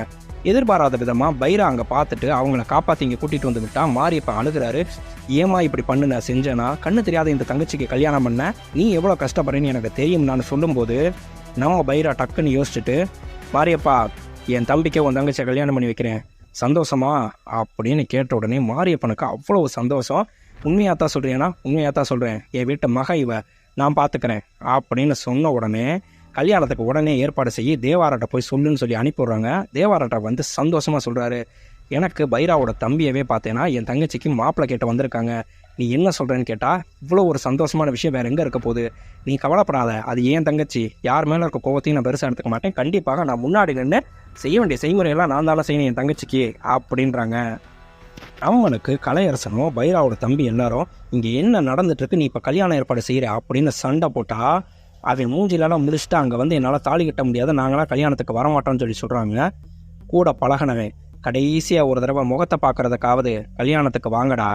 எதிர்பாராத விதமாக பைரா அங்கே பார்த்துட்டு அவங்கள காப்பாற்றி இங்கே கூட்டிகிட்டு வந்து விட்டா மாரியப்பன் அழுகிறாரு. ஏமா இப்படி பண்ண செஞ்சேன்னா, கண்ணு தெரியாத இந்த தங்கச்சிக்கு கல்யாணம் பண்ண நீ எவ்வளோ கஷ்டப்படுறேன்னு எனக்கு தெரியும் நான் சொல்லும்போது நம்ம பைரா டக்குன்னு யோசிச்சுட்டு, மாரியப்பா என் தம்பிக்கே உன் தங்கச்சியை கல்யாணம் பண்ணி வைக்கிறேன் சந்தோஷமா அப்படின்னு கேட்ட உடனே மாரியப்பனுக்கு அவ்வளோ சந்தோஷம். உண்மையாகத்தான் சொல்கிறேன்னா உண்மையாகத்தான் சொல்கிறேன், என் வீட்டு மக இவ நான் பார்த்துக்கிறேன் அப்படின்னு சொன்ன உடனே கல்யாணத்துக்கு உடனே ஏற்பாடு செய்ய தேவாராட்ட போய் சொல்லுன்னு சொல்லி அனுப்பிடுறாங்க. தேவாராட்ட வந்து சந்தோஷமாக சொல்கிறாரு, எனக்கு பைராவோட தம்பியவே பார்த்தேன்னா என் தங்கச்சிக்கு மாப்பிள்ளை கேட்ட வந்திருக்காங்க, நீ என்ன சொல்கிறேன்னு கேட்டால் இவ்வளோ ஒரு சந்தோஷமான விஷயம் வேறு எங்கே இருக்க போகுது, நீ கவலைப்படாத, அது ஏன் தங்கச்சி, யார் மேலே இருக்க கோவத்தையும் நான் பெருசாக எடுத்துக்க மாட்டேன், கண்டிப்பாக நான் முன்னாடி நின்று செய்ய வேண்டிய செய்முறையெல்லாம் நான் தானே செய்யணும் என் தங்கச்சிக்கு அப்படின்றாங்க. அவங்களுக்கு கலையரசனும் பைராவோட தம்பி எல்லாரும் இங்கே என்ன நடந்துட்டுருக்கு, நீ இப்போ கல்யாணம் ஏற்பாடு செய்கிற அப்படின்னு சண்டை போட்டால் அவன் மூஞ்சிலெல்லாம் முடிச்சுட்டு அங்கே வந்து என்னால் தாலி கட்ட முடியாது, நாங்களாம் கல்யாணத்துக்கு வரமாட்டோம்னு சொல்லி சொல்கிறாங்க. கூட பழகினவன் கடைசியாக ஒரு தடவை முகத்தை பார்க்குறதுக்காவது கல்யாணத்துக்கு வாங்கடா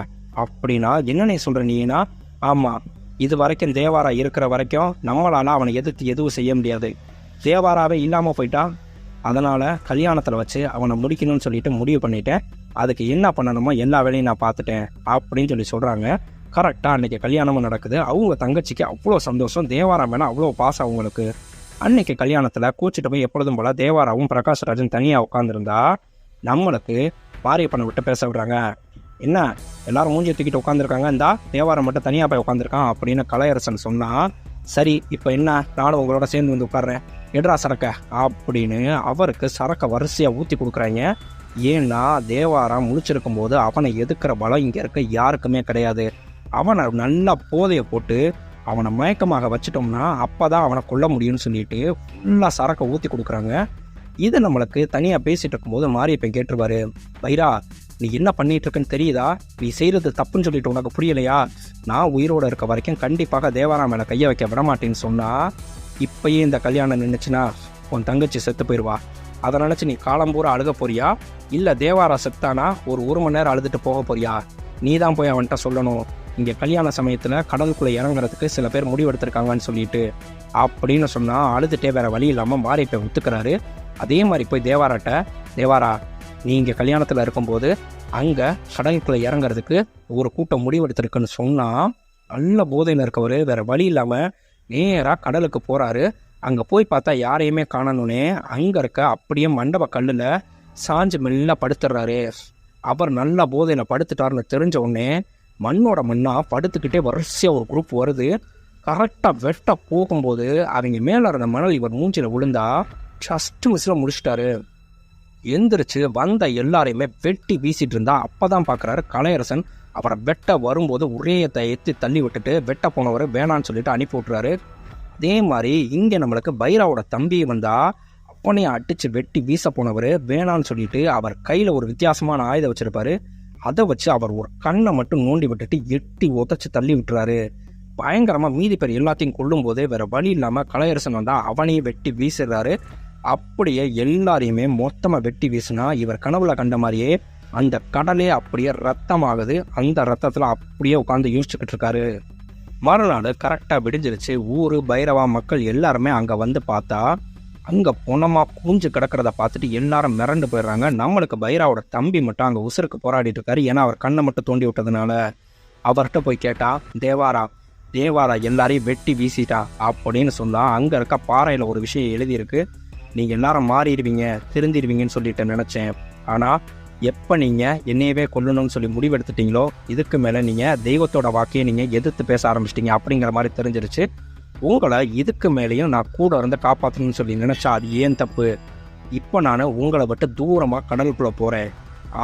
அப்படின்னா, என்னன்னே சொல்கிற நீனா, ஆமாம் இது வரைக்கும் தேவாரா இருக்கிற வரைக்கும் நம்மளால் அவனை எதிர்த்து எதுவும் செய்ய முடியாது, தேவாராவே இல்லாமல் போயிட்டா, அதனால் கல்யாணத்தில் வச்சு அவனை முடிக்கணும்னு சொல்லிட்டு முடிவு பண்ணிட்டேன், அதுக்கு என்ன பண்ணணுமோ எல்லா வேலையும் நான் பார்த்துட்டேன் அப்படின்னு சொல்லி சொல்கிறாங்க. கரெக்டாக அன்றைக்கி கல்யாணமும் நடக்குது. அவங்க தங்கச்சிக்கு அவ்வளோ சந்தோஷம், தேவாரா மேலே அவ்வளோ பாசம் அவங்களுக்கு. அன்றைக்கி கல்யாணத்தில் கூச்சிட்டு போய் எப்பொழுதும் போல் தேவாராவும் பிரகாஷ்ராஜன் தனியாக உட்காந்துருந்தா நம்மளுக்கு மாரியப்பனை விட்டு பேச விடுறாங்க. என்ன எல்லாரும் மூஞ்சி தூக்கிட்டு உட்காந்துருக்காங்க, இந்தா தேவாரம் மட்டும் தனியாக போய் உட்காந்துருக்கான் அப்படின்னு கலையரசன் சொன்னால் சரி இப்போ என்ன, நானும் உங்களோட சேர்ந்து வந்து உட்கார்றேன், எடுறா சரக்க அப்படின்னு அவருக்கு சரக்கை வரிசையாக ஊற்றி கொடுக்குறாங்க. ஏன்னா தேவாரா முழிச்சிருக்கும் போது அவனை எதுக்கிற பலம் இங்கே இருக்க யாருக்குமே கிடையாது. அவனை நல்லா போதையை போட்டு அவனை மயக்கமாக வச்சிட்டோம்னா அப்போ தான் அவனை கொல்ல முடியும்னு சொல்லிட்டு ஃபுல்லாக சரக்கை ஊற்றி கொடுக்குறாங்க. இது நம்மளுக்கு தனியாக பேசிகிட்டு இருக்கும்போது மாரியப்பன் கேட்டுருவாரு, பைரா நீ என்ன பண்ணிகிட்டு இருக்குன்னு தெரியுதா, நீ செய்கிறது தப்புன்னு சொல்லிட்டு உனக்கு புரியலையா, நான் உயிரோடு இருக்க வரைக்கும் கண்டிப்பாக தேவாரா மேலே கையை வைக்க விடமாட்டேன்னு சொன்னால் இப்பயே இந்த கல்யாணம் நின்றுச்சுன்னா உன் தங்கச்சி செத்து போயிடுவா. அதை நினச்சி நீ காலம்பூரா அழுக போறியா, இல்லை தேவாரா செத்தானா ஒரு மணி நேரம் அழுதுட்டு போக போறியா, நீ தான் போய் அவன்கிட்ட சொல்லணும் இங்கே கல்யாண சமயத்தில் கடலுக்குள்ளே இறங்குறதுக்கு சில பேர் முடிவெடுத்திருக்காங்கன்னு சொல்லிட்டு அப்படின்னு சொன்னால் அழுதுகிட்டே வேறு வழி இல்லாமல் மாரியப்பன் ஒத்துக்கிறாரு. அதே மாதிரி போய் தேவாராட்ட, தேவாரா நீ இங்கே கல்யாணத்தில் இருக்கும்போது அங்கே கடலுக்குள்ளே இறங்குறதுக்கு ஒரு கூட்டம் முடிவெடுத்திருக்குன்னு சொன்னால் நல்ல போதையில் இருக்கவர் வேறு வழி இல்லாமல் நேராக கடலுக்கு போகிறாரு. அங்கே போய் பார்த்தா யாரையுமே காணணுன்னே அங்கே இருக்க அப்படியே மண்டப கல்லில் சாஞ்சு மெல்ல படுத்துடுறாரு. அவர் நல்ல போதையில் படுத்துட்டாருன்னு தெரிஞ்ச உடனே மண்ணோட மண்ணாக படுத்துக்கிட்டே வரிசையாக ஒரு குரூப் வருது. கரெக்டாக வெட்ட போகும்போது அவங்க மேலே இருந்த மணல் இவர் மூஞ்சில் விழுந்தா ஜஸ்ட் மிஸ்ஸில் முடிச்சிட்டாரு. எந்திரிச்சு வந்த எல்லாரையுமே வெட்டி வீசிட்டு இருந்தா அப்போ தான் பார்க்குறாரு கலையரசன் அவரை வெட்ட வரும்போது ஒரே எத்தி தள்ளி விட்டுட்டு வெட்ட போனவர் வேணான்னு சொல்லிட்டு அனுப்பி விட்றாரு. அதே மாதிரி இங்கே நம்மளுக்கு பைராவோட தம்பி வந்தால் அப்பனையை அடித்து வெட்டி வீச போனவர் வேணான்னு சொல்லிட்டு அவர் கையில் ஒரு வித்தியாசமான ஆயுதம் வச்சுருப்பார். அதை வச்சு அவர் ஒரு கண்ணை மட்டும் நோண்டி விட்டுட்டு எட்டி உதச்சி தள்ளி விட்டுறாரு. பயங்கரமாக மீதி பேர் எல்லாத்தையும் கொல்லும் போதே வேறு வழி இல்லாமல் கலையரசன் வந்தால் அவனையும் வெட்டி வீசிடுறாரு. அப்படியே எல்லாரையுமே மொத்தமாக வெட்டி வீசினா இவர் கனவுல கண்ட மாதிரியே அந்த கடலே அப்படியே ரத்தமாகுது. அந்த ரத்தத்தில் அப்படியே உட்காந்து யோசிச்சுக்கிட்டு இருக்காரு. மறுநாள் கரெக்டாக விடிஞ்சிருச்சு. ஊர் பைரவா மக்கள் எல்லாருமே அங்கே வந்து பார்த்தா அங்கே பொணமாக குஞ்சு கிடக்கிறத பார்த்துட்டு எல்லாரும் மிரண்டு போயிடுறாங்க. நம்மளுக்கு பைராவோட தம்பி மட்டும் அங்கே உசுருக்கு போராடிட்டு இருக்காரு. ஏன்னா அவர் கண்ணை மட்டும் தோண்டி விட்டதுனால. அவர்கிட்ட போய் கேட்டால் தேவாரா எல்லாரையும் வெட்டி வீசிட்டா அப்படின்னு சொன்னால் அங்கே இருக்க பாறையில் ஒரு விஷயம் எழுதியிருக்கு, நீங்கள் எல்லாரும் மாறிடுவீங்க திருந்திடுவீங்கன்னு சொல்லிட்டு நினச்சேன், ஆனால் எப்போ நீங்கள் என்னையவே கொல்லணும்னு சொல்லி முடிவெடுத்துட்டீங்களோ இதுக்கு மேலே நீங்கள் தெய்வத்தோட வாக்கையை நீங்கள் எதிர்த்து பேச ஆரம்பிச்சிட்டிங்க அப்படிங்கிற மாதிரி தெரிஞ்சிருச்சு. உங்களை இதுக்கு மேலேயும் நான் கூட இருந்து காப்பாற்றணும்னு சொல்லி நினச்சா அது ஏன் தப்பு. இப்போ நான் உங்களை விட்டு தூரமாக கடலுக்குள்ளே போகிறேன்,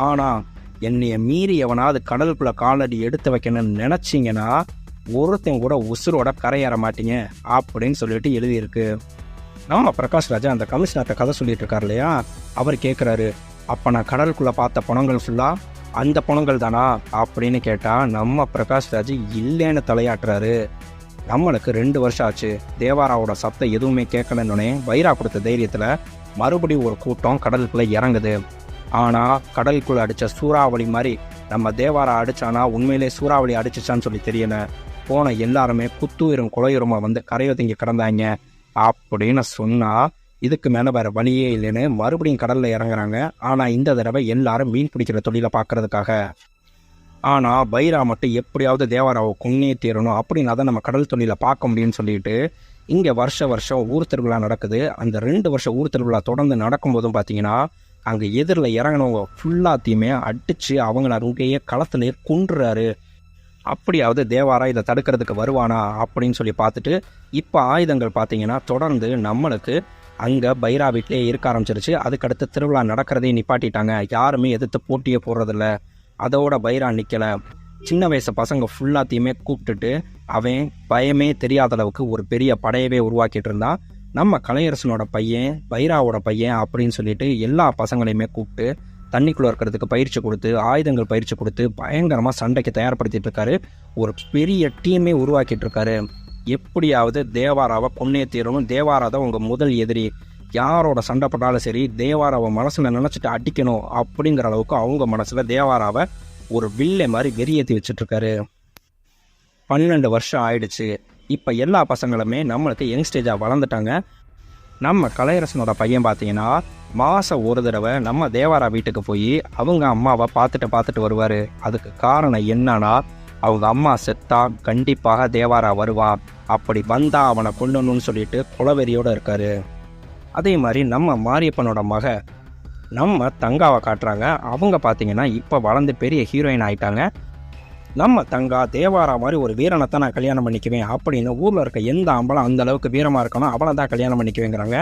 ஆனால் என்னைய மீறி எவனாவது கடலுக்குள்ளே காலடி எடுத்து வைக்கணும்னு நினச்சிங்கன்னா ஒருத்தன் கூட உசுரோட கரையேற மாட்டீங்க அப்படின்னு சொல்லிட்டு எழுதியிருக்கு. நம்ம பிரகாஷ் ராஜா அந்த கமிஷனர்கிட்ட கதை சொல்லிட்டு இருக்கார் இல்லையா, அவர் கேட்குறாரு, அப்போ நான் கடலுக்குள்ளே பார்த்த பணங்கள் ஃபுல்லாக அந்த பணங்கள் தானா அப்படின்னு கேட்டால் நம்ம பிரகாஷ் ராஜ் இல்லைன்னு தலையாட்டுறாரு. நம்மளுக்கு 2 வருஷம் ஆச்சு. தேவாராவோட சத்தம் எதுவுமே கேட்கலன்னொன்னே பைரா கொடுத்த தைரியத்தில் மறுபடியும் ஒரு கூட்டம் கடலுக்குள்ளே இறங்குது. ஆனால் கடலுக்குள்ளே அடித்த சூறாவளி மாதிரி நம்ம தேவாரா அடித்தானா உண்மையிலே சூறாவளி அடிச்சிச்சான்னு சொல்லி தெரியல. போன எல்லாருமே குத்துயிரும் குலையுரமாக வந்து கரையொதுங்கி கிடந்தாங்க அப்படின்னு சொன்னால் இதுக்கு மேலே வேறு வழியே இல்லைன்னு மறுபடியும் கடலில் இறங்குறாங்க. ஆனால் இந்த தடவை எல்லாரும் மீன் பிடிக்கிற தொழிலை பார்க்குறதுக்காக. ஆனால் பைரா மட்டும் எப்படியாவது தேவாராவை கொன்னே தீரணும் அப்படின்னா தான் நம்ம கடல் தொழிலை பார்க்க முடியும்னு சொல்லிட்டு இங்கே வருஷம் ஊர் திருவிழா நடக்குது. அந்த 2 வருஷம் ஊர் திருவிழா தொடர்ந்து நடக்கும்போதும் பார்த்தீங்கன்னா அங்கே எதிரில் இறங்கினவங்க ஃபுல்லாத்தையுமே அடித்து அவங்கள அங்கேயே களத்துலேயே கொன்றுறாரு. அப்படியாவது தேவாரா இதை தடுக்கிறதுக்கு வருவானா அப்படின்னு சொல்லி பார்த்துட்டு இப்போ ஆயுதங்கள் பார்த்தீங்கன்னா தொடர்ந்து நம்மளுக்கு அங்கே பைரா வீட்டிலே இருக்க ஆரம்பிச்சிருச்சு. அதுக்கடுத்து திருவிழா நடக்கிறதையும் நிப்பாட்டிட்டாங்க. யாருமே எதிர்த்து போட்டியே போடுறதில்ல. அதோட பைரா நிற்கலை. சின்ன வயசு பசங்க ஃபுல்லாத்தையுமே கூப்பிட்டுட்டு அவன் பயமே தெரியாத அளவுக்கு ஒரு பெரிய படையவே உருவாக்கிட்டு இருந்தான். நம்ம கலையரசனோட பையன் பைராவோட பையன் அப்படின்னு சொல்லிட்டு எல்லா பசங்களையுமே கூப்பிட்டு தண்ணிக்குள்ளே இருக்கிறதுக்கு பயிற்சி கொடுத்து ஆயுதங்கள் பயிற்சி கொடுத்து பயங்கரமாக சண்டைக்கு தயார்படுத்திட்டு இருக்காரு. ஒரு பெரிய டீமே உருவாக்கிட்டு இருக்காரு. எப்படியாவது தேவாராவை கொன்னே தீரணும், தேவாரா தான் உங்கள் முதல் எதிரி, யாரோட சண்டை போட்டாலும் சரி தேவாராவை மனசில் நினச்சிட்டு அடிக்கணும் அப்படிங்கிற அளவுக்கு அவங்க மனசில் தேவாராவை ஒரு வில்லை மாதிரி வெறியேற்றி வச்சுட்ருக்காரு. 12 வருஷம் ஆயிடுச்சு. இப்போ எல்லா பசங்களுமே நம்மளுக்கு யங்ஸ்டேஜாக வளர்ந்துட்டாங்க. நம்ம கலையரசனோட பையன் பார்த்தீங்கன்னா மாதம் ஒரு தடவை நம்ம தேவாரா வீட்டுக்கு போய் அவங்க அம்மாவை பார்த்துட்டு வருவார். அதுக்கு காரணம் என்னன்னா அவங்க அம்மா செத்தா கண்டிப்பாக தேவாரா வருவான், அப்படி வந்தால் அவனை கொல்லணும்னு சொல்லிட்டு குலவெறியோடு இருக்கார். அதே மாதிரி நம்ம மாரியப்பனோட மக நம்ம தங்காவை காட்டுறாங்க. அவங்க பார்த்தீங்கன்னா இப்போ வளர்ந்து பெரிய ஹீரோயின் ஆகிட்டாங்க. நம்ம தங்கா தேவாரா மாதிரி ஒரு வீரனைத்தான் நான் கல்யாணம் பண்ணிக்குவேன் அப்படின்னு ஊரில் இருக்க எந்த ஆம்பளம் அந்த அளவுக்கு வீரமாக இருக்கணும் அவனை தான் கல்யாணம் பண்ணிக்குவேங்கிறாங்க.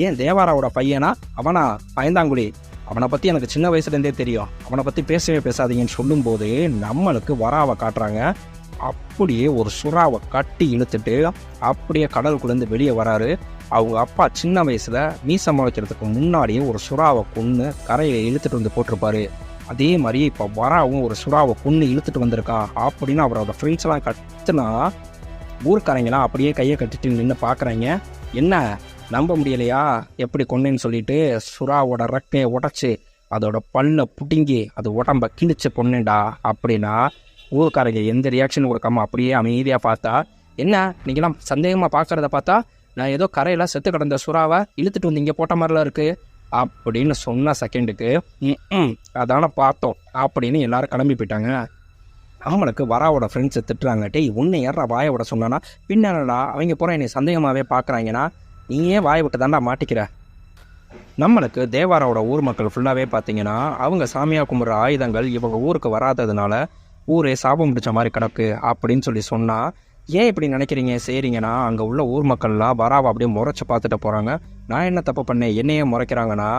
ஏன் தேவாராவோட பையனா அவனா பயந்தாங்குழி, அவனை பற்றி எனக்கு சின்ன வயசுலேருந்தே தெரியும், அவனை பற்றி பேசவே பேசாதீங்கன்னு சொல்லும்போது நம்மளுக்கு வராவை காட்டுறாங்க. அப்படியே ஒரு சுறாவை கட்டி இழுத்துட்டு அப்படியே கடலுக்குள்ளேருந்து வெளியே வராரு. அவங்க அப்பா சின்ன வயசில் மீசை முளைக்கிறதுக்கு முன்னாடியே ஒரு சுறாவை கொன்று கரையில் இழுத்துட்டு வந்து போட்டிருப்பாரு. அதே மாதிரி இப்போ வராவும் ஒரு சுறாவை கொன்று இழுத்துட்டு வந்திருக்கான் அப்படின்னு அவரோட ஃப்ரெண்ட்ஸ்லாம் கத்துனா ஊருக்காரங்களாம் அப்படியே கையை கட்டிட்டு நின்று பார்க்குறாங்க. என்ன நம்ப முடியலையா எப்படி கொன்னேன்னு சொல்லிட்டு சுறாவோட ரெக்கையை உடச்சி அதோட பல்லை பிடுங்கி அது உடம்ப கிழிச்சு பொண்ணுண்டா அப்படின்னா ஊருக்காரங்க எந்த ரியாக்ஷன் கொடுக்காம அப்படியே அமைதியாக பார்த்தா, என்ன நீங்களாம் சந்தேகமாக பார்க்குறத பார்த்தா நான் ஏதோ கரையில் செத்து கிடந்த சுறாவை இழுத்துட்டு வந்து இங்கே போட்ட மாதிரிலாம் இருக்குது அப்படின்னு சொன்ன செகண்டுக்கு அதான பார்த்தோம் அப்படின்னு எல்லாரும் கிளம்பி போயிட்டாங்க. அவங்களுக்கு வராவோட ஃப்ரெண்ட்ஸை திட்டுறாங்க. டேய் உன்னை யாரா வாயை விட சொன்னானா பின்னாடா அவங்க போகிற என்னை சந்தேகமாகவே பார்க்குறாங்கன்னா நீயே வாயை விட்டு தாண்டா மாட்டிக்கிற. நம்மளுக்கு தேவாராவோட ஊர் மக்கள் ஃபுல்லாகவே பார்த்தீங்கன்னா அவங்க சாமியாக கும்பிட்ற ஆயுதங்கள் இவங்க ஊருக்கு வராததுனால ஊரே சாபம் பிடிச்ச மாதிரி கிடக்கு அப்படின்னு சொன்னால் ஏன் இப்படி நினைக்கிறீங்க சரிங்கண்ணா அங்கே உள்ள ஊர் மக்கள்லாம் வராவை அப்படியே முறைச்சி பார்த்துட்டு போகிறாங்க. நான் என்ன தப்பு பண்ணேன் என்னையே முறைக்கிறாங்கன்னா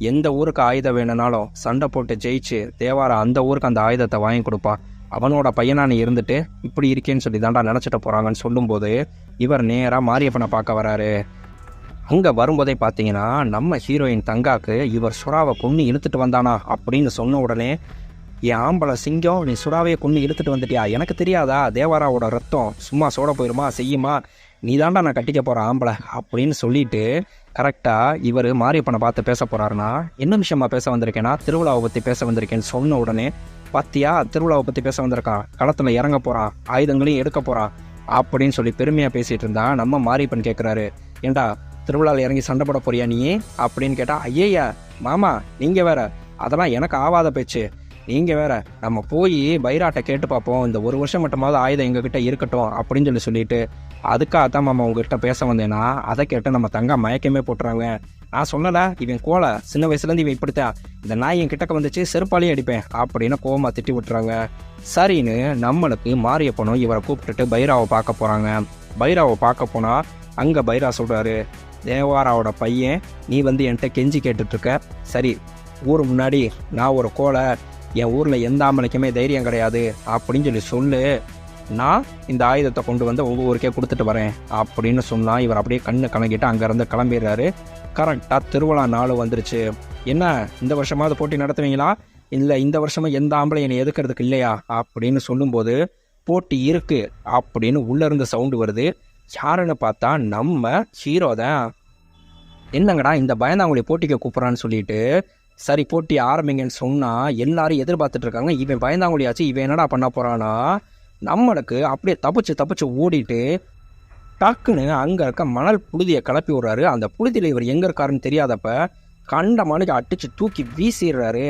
எந்த ஊருக்கு ஆயுதம் வேணும்னாலும் சண்டை போட்டு ஜெயிச்சு தேவாரா அந்த ஊருக்கு அந்த ஆயுதத்தை வாங்கி கொடுப்பா, அவனோட பையனா நீ இருந்துட்டு இப்படி இருக்கேன்னு சொல்லி தாண்டா நினச்சிட்டு போகிறாங்கன்னு சொல்லும்போது இவர் நேராக மாரியப்பனை பார்க்க வராரு. அங்கே வரும்போதே பார்த்தீங்கன்னா நம்ம ஹீரோயின் தங்காக்கு இவர் சுறாவை கொன்று இழுத்துட்டு வந்தானா அப்படின்னு சொன்ன உடனே என் ஆம்பளை சிங்கம் நீ சுறாவையை கொன்று இழுத்துட்டு வந்துட்டியா, எனக்கு தெரியாதா தேவாராவோட ரத்தம் சும்மா சோட போயிருமா செய்யுமா, நீ தாண்டா நான் கட்டிக்க போகிற ஆம்பளை அப்படின்னு சொல்லிட்டு கரெக்டாக இவர் மாரியப்பனை பார்த்து பேச போகிறாருன்னா என்ன விஷயமா பேச வந்திருக்கேன்னா திருவிழாவை பற்றி பேச வந்திருக்கேன்னு சொன்ன உடனே பார்த்தியா திருவிழாவை பற்றி பேச வந்திருக்கான், களத்தில் இறங்க போகிறான், ஆயுதங்களையும் எடுக்க போகிறான் அப்படின்னு சொல்லி பெருமையாக பேசிகிட்டு இருந்தா நம்ம மாரியப்பன் கேட்குறாரு, ஏண்டா திருவிழாவில் இறங்கி சண்டை போட போறியா நீ அப்படின்னு கேட்டால், ஐயா மாமா நீங்கள் வேற அதெல்லாம் எனக்கு ஆவாத பேச்சு, நீங்கள் வேற நம்ம போய் பைராட்டை கேட்டு பார்ப்போம், இந்த ஒரு வருஷம் மட்டுமாவது ஆயுதம் எங்ககிட்ட இருக்கட்டும் அப்படின்னு சொல்லிட்டு அதுக்காகத்தான் மாமா உங்ககிட்ட பேச வந்தேன்னா அதை கேட்டு நம்ம தங்கா மயக்கமே போட்டுறாங்க. நான் சொல்லலை இவன் கோலை சின்ன வயசுலேருந்து இவன் இப்படித்தான், இந்த நாய் என் கிட்டக்க வந்துச்சு செருப்பாலையும் அடிப்பேன் அப்படின்னு கோவமாக திட்டி விட்டுறாங்க. சரின்னு நம்மளுக்கு மாரியப்பனும் இவரை கூப்பிட்டுட்டு பைராவை பார்க்க போகிறாங்க. பைராவை பார்க்க போனால் அங்கே பைரா சொல்கிறாரு, தேவாராவோட பையன் நீ என்கிட்ட கெஞ்சி கேட்டுட்ருக்க, சரி ஊர் முன்னாடி நான் ஒரு கோலை என் ஊரில் எந்த ஆம்பளைக்குமே தைரியம் கிடையாது அப்படின்னு சொல்லு, நான் இந்த ஆயுதத்தை கொண்டு வந்து உங்கள் ஊருக்கே கொடுத்துட்டு வரேன் அப்படின்னு சொன்னால் இவர் அப்படியே கண்ணு கலங்கிட்டு அங்கேருந்து கிளம்பிடுறாரு. கரெக்டாக திருவிழா நாள் வந்துருச்சு. என்ன இந்த வருஷமாவது போட்டி நடத்துவீங்களா, இல்லை இந்த வருஷமும் எந்த ஆம்பளை என்னை எதுக்கிறதுக்கு இல்லையா அப்படின்னு சொல்லும்போது போட்டி இருக்குது அப்படின்னு உள்ளேருந்து சவுண்டு வருது. யாருன்னு பார்த்தா நம்ம ஹீரோ தான். என்னங்கடா இந்த பயந்தாங்குழி போட்டிக்கு கூப்பிட்றான்னு சொல்லிட்டு சரி போட்டி ஆரம்பிங்கன்னு சொன்னால் எல்லாரும் எதிர்பார்த்துட்டு இருக்காங்க. இவன் பயந்தாங்குழியாச்சு இவன் என்னடா பண்ண போகிறான்னா நம்மளுக்கு அப்படியே தப்பிச்சு ஓடிட்டு டக்குன்னு அங்கே இருக்க மணல் புழுதியை கிளப்பி விடுறாரு. அந்த புழுதியில் இவர் எங்கே இருக்காருன்னு தெரியாதப்ப கண்ட மணிக்கு அடித்து தூக்கி வீசிடுறாரு.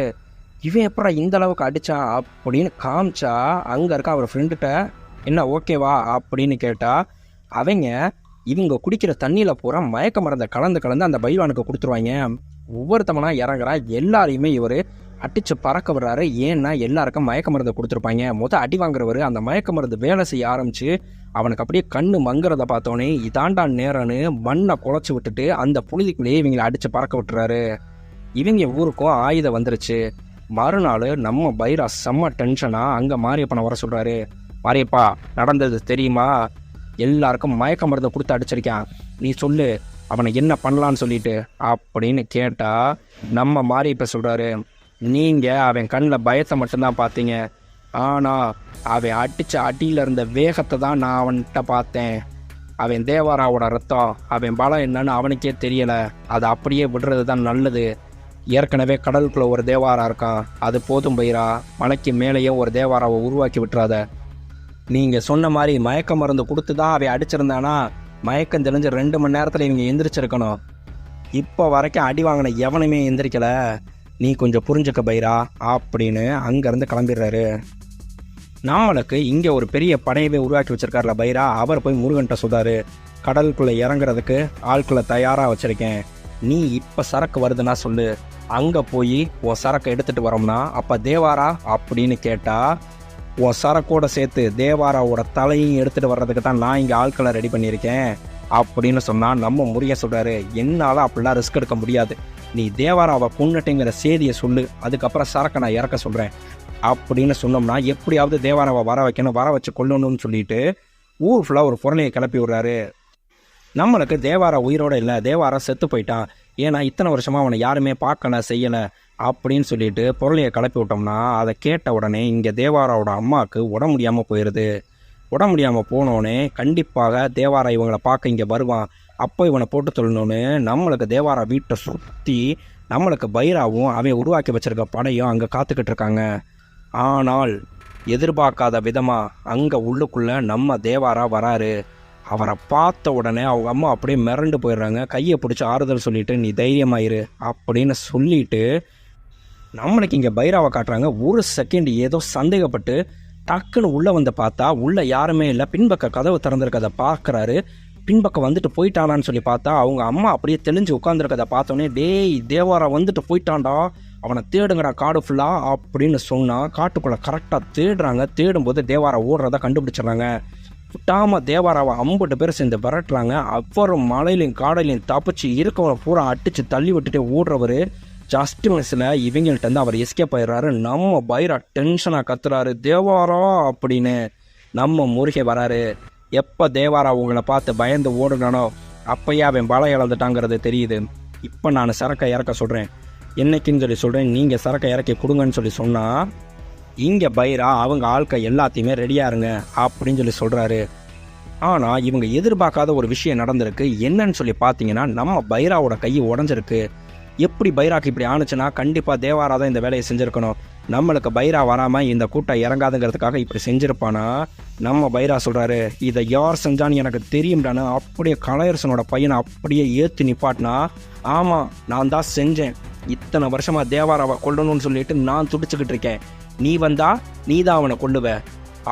இவன் எப்படா இந்த அளவுக்கு அடித்தான் அப்படின்னு காமிச்சா அங்கே இருக்க அவர் ஃப்ரெண்டுகிட்ட என்ன ஓகேவா அப்படின்னு கேட்டால் அவங்க இவங்க குடிக்கிற தண்ணியில் பூரா மயக்க மருந்தை கலந்து அந்த பைல்வானுக்கு கொடுத்துருவாங்க. ஒவ்வொருத்தவனா இறங்குறா எல்லாரையுமே இவர் அடித்து பறக்க விடுறாரு. ஏன்னா எல்லாருக்கும் மயக்க மருந்தை கொடுத்துருப்பாங்க. அடி வாங்குறவர் அந்த மயக்க மருந்து வேலை செய்ய ஆரம்பித்து அவனுக்கு அப்படியே கண்ணு மங்குறத பார்த்தோன்னே இதாண்டா நேரன்னு மண்ணை குழச்சி விட்டுட்டு அந்த புழுதிக்குள்ளேயே இவங்களை அடித்து பறக்க விட்டுறாரு. இவங்க ஊருக்கும் ஆயுதம் வந்துருச்சு. மறுநாள் நம்ம பைரா செம்ம டென்ஷனாக அங்கே மாரியப்பனை வர சொல்கிறாரு. மாரியப்பா நடந்தது தெரியுமா, எல்லாருக்கும் மயக்க மருந்தை கொடுத்து அடிச்சிருக்கான், நீ சொல்லு அவனை என்ன பண்ணலான்னு சொல்லிட்டு அப்படின்னு கேட்டால் நம்ம மாரியப்ப சொல்கிறாரு, நீங்கள் அவன் கண்ணில் பயத்தை மட்டும்தான் பார்த்தீங்க, ஆனால் அவன் அடித்த அடியில் இருந்த வேகத்தை தான் நான் அவன்கிட்ட பார்த்தேன். அவன் தேவாராவோட ரத்தம் அவன் பலம் என்னன்னு அவனுக்கே தெரியலை, அதை அப்படியே விடுறது தான் நல்லது. ஏற்கனவே கடலுக்குள்ளே ஒரு தேவாரா இருக்கான், அது போதும் பைரா, மலைக்கு மேலேயே ஒரு தேவாராவை உருவாக்கி விட்டுறாத. நீங்கள் சொன்ன மாதிரி மயக்க மருந்து கொடுத்து தான் அவன் அடிச்சிருந்தானா மயக்கம் தெளிஞ்சு 2 மணி நேரத்தில் இவங்க எந்திரிச்சிருக்கணும். இப்போ வரைக்கும் அடி வாங்கின எவனுமே எந்திரிக்கலை, நீ கொஞ்சம் புரிஞ்சுக்க பைரா அப்படின்னு அங்கேருந்து கிளம்பிடுறாரு. நம்மளுக்கு இங்கே ஒரு பெரிய படையவே உருவாக்கி வச்சிருக்காருல பைரா, அவர் போய் முருகன்ட்ட சொல்றாரு, கடலுக்குள்ளே இறங்குறதுக்கு ஆட்களை தயாராக வச்சுருக்கேன், நீ இப்போ சரக்கு வருதுன்னா சொல்லு, அங்கே போய் உன் சரக்கு எடுத்துகிட்டு வரோம்னா அப்போ தேவாரா அப்படின்னு கேட்டால் உன் சரக்கோட சேர்த்து தேவாராவோட தலையும் எடுத்துகிட்டு வர்றதுக்கு தான் நான் இங்கே ஆட்களை ரெடி பண்ணியிருக்கேன் அப்படின்னு சொன்னால் நம்ம முருகன் சொல்கிறாரு, என்னால் அப்படிலாம் ரிஸ்க் எடுக்க முடியாது. நீ தேவாராவை கொன்னுட்டேங்கிற செய்தியை சொல்லு, அதுக்கப்புறம் சரக்கை நான் இறக்க சொல்கிறேன் அப்படின்னு சொன்னோம்னா எப்படியாவது தேவாராவை வர வைக்கணும், வர வச்சு கொல்லணும்னு சொல்லிட்டு ஊர் ஃபுல்லாக ஒரு புரளையை கிளப்பி விடுறாரு. நம்மளுக்கு தேவாரா உயிரோடு இல்லை, தேவாரா செத்து போயிட்டான், ஏன்னா இத்தனை வருஷமாக அவனை யாருமே பார்க்கல செய்யலை அப்படின்னு சொல்லிட்டு பொருளையை கிளப்பி விட்டோம்னா அதை கேட்ட உடனே இங்கே தேவாராவோட அம்மாவுக்கு உடம்பு முடியாமல் போயிடுது. உடம்பு முடியாமல் போனோடனே கண்டிப்பாக தேவாரா இவங்களை பார்க்க இங்கே வருவான். அப்போ இவனை போட்டு சொல்லணுன்னு நம்மளுக்கு தேவாரா வீட்டை சுற்றி நம்மளுக்கு பைராவும் அவன் உருவாக்கி வச்சிருக்க படையும் அங்கே காத்துக்கிட்டு இருக்காங்க. ஆனால் எதிர்பார்க்காத விதமாக அங்கே உள்ளுக்குள்ளே நம்ம தேவாரா வராரு. அவரை பார்த்த உடனே அவங்க அம்மா அப்படியே மிரண்டு போயிடுறாங்க. கையை பிடிச்சி ஆறுதல் சொல்லிவிட்டு நீ தைரியமாயிரு அப்படின்னு சொல்லிட்டு நம்மளுக்கு இங்கே பைராவை காட்டுறாங்க. ஒரு செகண்ட் ஏதோ சந்தேகப்பட்டு டக்குன்னு உள்ளே வந்து பார்த்தா உள்ளே யாருமே இல்லை. பின்பக்க கதவு திறந்துருக்கதை பார்க்குறாரு. பின்பக்கம் வந்துட்டு போயிட்டானான்னு சொல்லி பார்த்தா அவங்க அம்மா அப்படியே தெளிஞ்சு உட்காந்துருக்கதை பார்த்தோன்னே, டேய் தேவாரா வந்துட்டு போயிட்டான்டா, அவனை தேடுங்கடா காடு ஃபுல்லாக அப்படின்னு சொன்னால் காட்டுக்குள்ளே கரெக்டாக தேடுறாங்க. தேடும்போது தேவாரா ஓடுறத கண்டுபிடிச்சிடுறாங்க. விட்டாமல் தேவாராவை 50 பேர் சேர்ந்து விரட்டுறாங்க. அப்புறம் மலையிலையும் காடலையும் தப்பிச்சு இருக்கவரை பூரா அடித்து தள்ளி விட்டுட்டு ஓடுறவர் ஜஸ்ட் மிஸ்ஸில் இவங்கள்ட்ட அவர் எஸ்கேப் ஆயிடுறாரு. நம்ம பைரா டென்ஷனாக கத்துறாரு, தேவாரா அப்படின்னு. நம்ம முருகே வராரு. எப்போ தேவாரா உங்களை பார்த்து பயந்து ஓடுனானோ அப்போயே அவன் பலம் இழந்துட்டாங்கிறது தெரியுது. இப்போ நான் சரக்கை இறக்க சொல்கிறேன், என்னைக்குன்னு சொல்லி சொல்கிறேன், நீங்கள் சரக்கை இறக்கி கொடுங்கன்னு சொல்லி சொன்னால் இங்கே பைரா அவங்க ஆட்கள் எல்லாத்தையுமே ரெடியாக இருங்க அப்படின்னு சொல்லி சொல்கிறாரு. ஆனால் இவங்க எதிர்பார்க்காத ஒரு விஷயம் நடந்திருக்கு. என்னன்னு சொல்லி பார்த்தீங்கன்னா நம்ம பைராவோட கை உடஞ்சிருக்கு. எப்படி பைராக்கு இப்படி ஆணுச்சுன்னா கண்டிப்பாக தேவாரா தான் இந்த வேலையை செஞ்சுருக்கணும். நம்மளுக்கு பைரா வராமல் இந்த கூட்டம் இறங்காதுங்கிறதுக்காக இப்படி செஞ்சுருப்பானா. நம்ம பைரா சொல்கிறாரு, இதை யார் செஞ்சான்னு எனக்கு தெரியும்டானு அப்படியே கலையரசனோட பையனை அப்படியே ஏற்றி நிப்பாட்டினா, ஆமாம் நான் தான் செஞ்சேன், இத்தனை வருஷமாக தேவாராவை கொல்லணும்னு சொல்லிட்டு நான் துடிச்சுக்கிட்டு இருக்கேன், நீ வந்தா நீ தான் அவனை கொல்லுவ,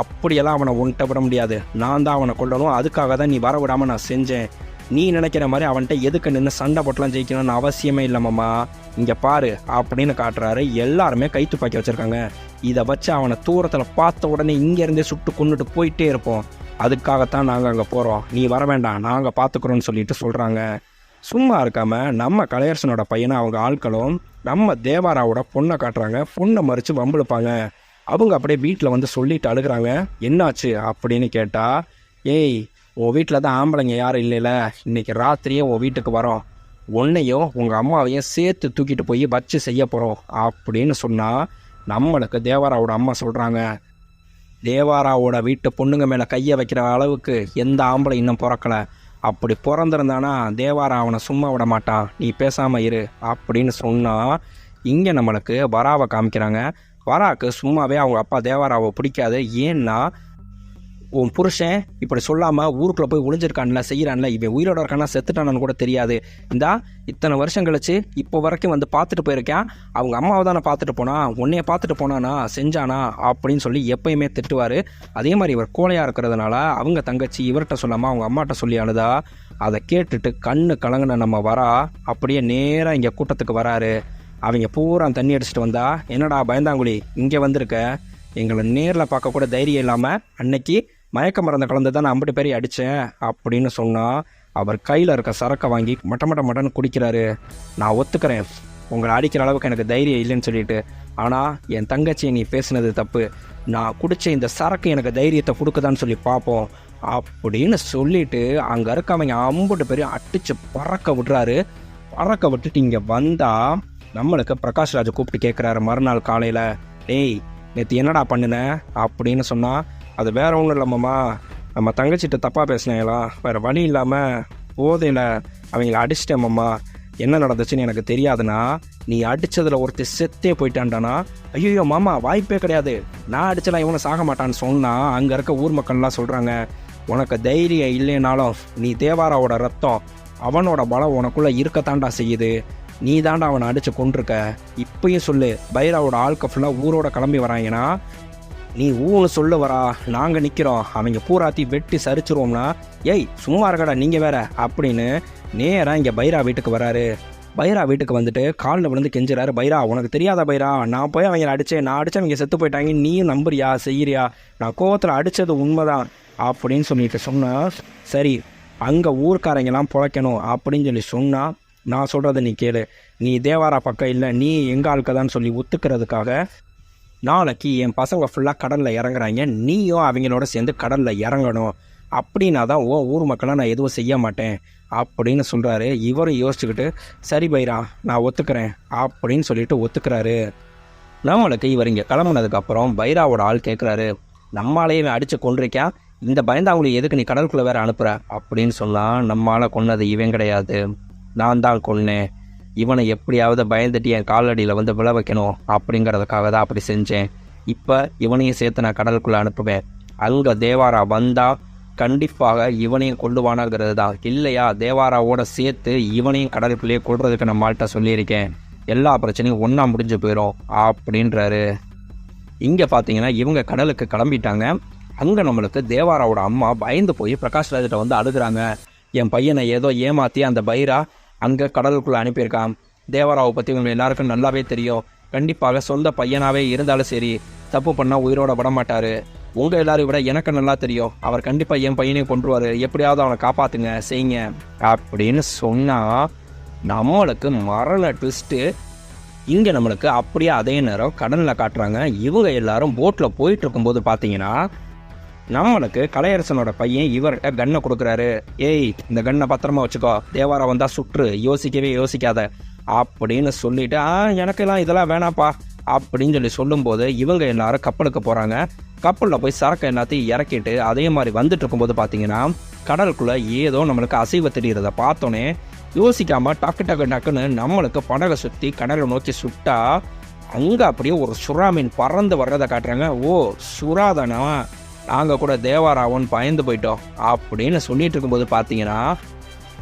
அப்படியெல்லாம் அவனை உன்கிட்ட விட முடியாது, நான் தான் அவனை கொல்லணும், அதுக்காக தான் நீ வர விடாமல் நான் செஞ்சேன், நீ நினைக்கிற மாதிரி அவன்கிட்ட எதுக்கு நின்று சண்டை போட்டலாம் ஜெயிக்கணும்னு அவசியமே இல்லைம்மா, இங்கே பாரு அப்படின்னு காட்டுறாரு. எல்லாருமே கை துப்பாக்கி வச்சுருக்காங்க. இதை வச்சு அவனை தூரத்தில் பார்த்த உடனே இங்கேருந்தே சுட்டு கொண்டுட்டு போயிட்டே இருப்போம், அதுக்காகத்தான் நாங்கள் அங்கே போகிறோம், நீ வர வேண்டாம் நாங்கள் பார்த்துக்குறோன்னு சொல்லிட்டு சொல்கிறாங்க. சும்மா இருக்காமல் நம்ம கலையரசனோட பையனை அவங்க ஆட்களும் நம்ம தேவாராவோட பொண்ணை காட்டுறாங்க. பொண்ணை மறித்து வம்பிழுப்பாங்க. அவங்க அப்படியே வீட்டில் வந்து சொல்லிட்டு அழுகிறாங்க. என்னாச்சு அப்படின்னு கேட்டால், ஏய் உன் வீட்டில் தான் ஆம்பளைங்க யாரும் இல்லைல்ல, இன்றைக்கி ராத்திரியே உன் வீட்டுக்கு வரோம், உன்னையும் உங்கள் அம்மாவையும் சேர்த்து தூக்கிட்டு போய் வச்சு செய்ய போகிறோம் அப்படின்னு சொன்னால் நம்மளுக்கு தேவாராவோட அம்மா சொல்கிறாங்க, தேவாராவோட வீட்டு பொண்ணுங்க மேலே கையை வைக்கிற அளவுக்கு எந்த ஆம்பளை இன்னும் பிறக்கலை, அப்படி பிறந்திருந்தானா தேவாரா அவனை சும்மா விட மாட்டான், நீ பேசாமல் இரு அப்படின்னு சொன்னால் இங்கே நம்மளுக்கு வராவை காமிக்கிறாங்க. வராக்கு சும்மாவே அவங்க அப்பா தேவாராவை பிடிக்காது. ஏன்னா உன் புருஷன் இப்படி சொல்லாமல் ஊருக்குள்ளே போய் ஒளிஞ்சிருக்கான்ல, செய்கிறான்ல, இவன் உயிரோட இருக்கானா செத்துட்டானு கூட தெரியாது, இந்தா இத்தனை வருஷம் கழிச்சு இப்போ வரைக்கும் வந்து பார்த்துட்டு போயிருக்கேன், அவங்க அம்மாவை தானே பார்த்துட்டு போனான், உன்னைய பார்த்துட்டு போனானா செஞ்சானா அப்படின்னு சொல்லி எப்பயுமே திட்டுவார். அதே மாதிரி இவர் கோழையாக இருக்கிறதுனால அவங்க தங்கச்சி இவர்கிட்ட சொல்லாமல் அவங்க அம்மாட்ட சொல்லி அழுதா. அதை கேட்டுட்டு கண்ணு கலங்கின நம்ம வரா அப்படியே நேராக இங்கே கூட்டத்துக்கு வராரு. அவங்க பூரா தண்ணி அடிச்சுட்டு வந்தா, என்னடா பயந்தாங்குழி இங்கே வந்திருக்க, எங்களை நேரில் பார்க்க கூட தைரியம் இல்லாமல் அன்னைக்கு மயக்க மருந்த கலந்து தான் நான் 50 பேரையும் அடித்தேன் அப்படின்னு சொன்னால் அவர் கையில் இருக்க சரக்கை வாங்கி மட்டன்னு குடிக்கிறாரு. நான் ஒத்துக்கிறேன் உங்களை அடிக்கிற அளவுக்கு எனக்கு தைரியம் இல்லைன்னு சொல்லிட்டு, ஆனால் என் தங்கச்சியை நீ பேசுனது தப்பு, நான் குடித்த இந்த சரக்கு எனக்கு தைரியத்தை கொடுக்குதான்னு சொல்லி பார்ப்போம் அப்படின்னு சொல்லிட்டு அங்கே இருக்கவங்க 50 பேரையும் அடித்து பறக்க விடுறாரு. பறக்க விட்டுட்டு இங்கே வந்தால் நம்மளுக்கு பிரகாஷ்ராஜை கூப்பிட்டு கேட்குறாரு மறுநாள் காலையில், டேய் நேற்று என்னடா பண்ணின அப்படின்னு சொன்னால், அது வேற ஒன்றும் இல்லைம்மா, நம்ம தங்கச்சிட்ட தப்பாக பேசினேங்களா, வேறு வழி இல்லாமல் போதையில் அவங்கள அடிச்சிட்டேம்மா, என்ன நடந்துச்சுன்னு எனக்கு தெரியாதுன்னா, நீ அடித்ததில் ஒருத்தர் செத்தே போயிட்டான்டானா, ஐயோ மாமா வாய்ப்பே கிடையாது, நான் அடிச்சலாம் இவனை சாக மாட்டான்னு சொன்னால் அங்கே இருக்க ஊர் மக்கள்லாம் சொல்கிறாங்க, உனக்கு தைரியம் இல்லைனாலும் நீ தேவாராவோட ரத்தம், அவனோட பலம் உனக்குள்ளே இருக்கத்தாண்டா செய்யுது, நீ தாண்டா அவனை அடித்து கொண்டிருக்க, இப்பயும் சொல்லு, பைராவோட ஆள்க ஃபுல்லாக ஊரோட கிளம்பி வராங்கன்னா நீ ஊன்னு சொல்ல வரா, நாங்கள் நிற்கிறோம், அவங்க பூராத்தி வெட்டி சரிச்சிருவோம்னா, ஏய் சும்மா இருக்கடா நீங்கள் வேற அப்படின்னு நேராக இங்கே பைரா வீட்டுக்கு வராரு. பைரா வீட்டுக்கு வந்துட்டு காலில் விழுந்து கெஞ்சுறாரு. பைரா, உனக்கு தெரியாத பைரா, நான் போய் அவங்களை அடித்தேன், நான் அடித்தேன், அவங்க செத்து போயிட்டாங்க, நீயும் நம்புறியா செய்கிறியா, நான் கோவத்தில் அடித்தது உண்மைதான் அப்படின்னு சொல்லிட்டு சொன்னா, சரி அங்கே ஊர்க்காரங்கெல்லாம் பிழைக்கணும் அப்படின்னு சொல்லி சொன்னால், நான் சொல்கிறத நீ கேளு, நீ தேவாரா பக்கம் இல்லை, நீ எங்கள் ஆளுக்கதான்னு சொல்லி ஒத்துக்கிறதுக்காக நாளைக்கு என் பசங்க ஃபுல்லாக கடலில் இறங்குறாங்க, நீயும் அவங்களோட சேர்ந்து கடலில் இறங்கணும், அப்படின்னா தான் ஊர் மக்களாக நான் எதுவும் செய்ய மாட்டேன் அப்படின்னு சொல்கிறாரு. இவரும் யோசிச்சுக்கிட்டு சரி பைரா நான் ஒத்துக்கிறேன் அப்படின்னு சொல்லிட்டு ஒத்துக்கிறாரு. நம்மளுக்கு இவர் இங்கே கிளம்புனதுக்கப்புறம் பைராவோட ஆள் கேட்குறாரு, நம்மளாலேயே அடித்து கொண்டிருக்கா, இந்த பயந்தாங்களுக்கு எதுக்கு நீ கடலுக்குள்ளே வேறு அனுப்புகிற அப்படின்னு சொன்னால், நம்மளால் கொன்னது இவன் கிடையாது, நான் தான் கொன்னேன், இவனை எப்படியாவது பயந்துட்டு என் காலடியில் வந்து விழ வைக்கணும் அப்படிங்கிறதுக்காக தான் அப்படி செஞ்சேன். இப்போ இவனையும் சேர்த்து நான் கடலுக்குள்ளே அனுப்புவேன், அங்கே தேவாரா வந்தால் கண்டிப்பாக இவனையும் கொள்ளுவானாங்கிறது தான், இல்லையா தேவாராவோட சேர்த்து இவனையும் கடலுக்குள்ளேயே கொள்றதுக்கு நம்மள்கிட்ட சொல்லியிருக்கேன், எல்லா பிரச்சனையும் ஒன்றா முடிஞ்சு போயிடும் அப்படின்றாரு. இங்கே பார்த்தீங்கன்னா இவங்க கடலுக்கு கிளம்பிட்டாங்க. அங்கே நம்மளுக்கு தேவாராவோட அம்மா பயந்து போய் பிரகாஷ் ராஜ்கிட்ட வந்து அழுகுறாங்க. என் பையனை ஏதோ ஏமாற்றி அந்த பைரா அங்கே கடலுக்குள்ளே அனுப்பியிருக்கான், தேவாராவை பற்றி இவங்க எல்லாருக்கும் நல்லாவே தெரியும், கண்டிப்பாக சொந்த பையனாகவே இருந்தாலும் சரி தப்பு பண்ணால் உயிரோட விட மாட்டார், உங்கள் எல்லாரையும் விட எனக்கு நல்லா தெரியும், அவர் கண்டிப்பாக என் பையனையும் கொண்டுருவார், எப்படியாவது அவனை காப்பாற்றுங்க செய்யுங்க அப்படின்னு சொன்னால், நம்மளுக்கு மரண ட்விஸ்ட்டு. இங்கே நம்மளுக்கு அப்படியே அதே நேரம் கடலில் காட்டுறாங்க. இவங்க எல்லாரும் போட்டில் போயிட்டு இருக்கும்போது பார்த்தீங்கன்னா, நம்மளுக்கு கலையரசனோட பையன் இவர்கிட்ட கன்னை கொடுக்குறாரு. ஏய், இந்த கன்னை பத்திரமா வச்சுக்கோ, தேவாரா வந்தால் சுற்று, யோசிக்கவே யோசிக்காத அப்படின்னு சொல்லிட்டு, எனக்கெல்லாம் இதெல்லாம் வேணாப்பா அப்படின்னு சொல்லி சொல்லும்போது, இவங்க எல்லாரும் கப்பலுக்கு போகிறாங்க. கப்பலில் போய் சரக்கு எல்லாத்தையும் இறக்கிட்டு அதே மாதிரி வந்துட்டு இருக்கும்போது பார்த்தீங்கன்னா, கடலுக்குள்ளே ஏதோ நம்மளுக்கு அசைவு தெரிகிறத பார்த்தோன்னே யோசிக்காமல் டக்கு டக்கு டக்குன்னு நம்மளுக்கு படகை சுற்றி கடலை நோக்கி சுட்டா, அங்கே அப்படியே ஒரு சுறா மீன் பறந்து வர்றதை காட்டுறாங்க. ஓ, சுறாதானா, நாங்கள் கூட தேவாராவன் பயந்து போயிட்டோம் அப்படின்னு சொல்லிட்டு இருக்கும்போது பார்த்தீங்கன்னா,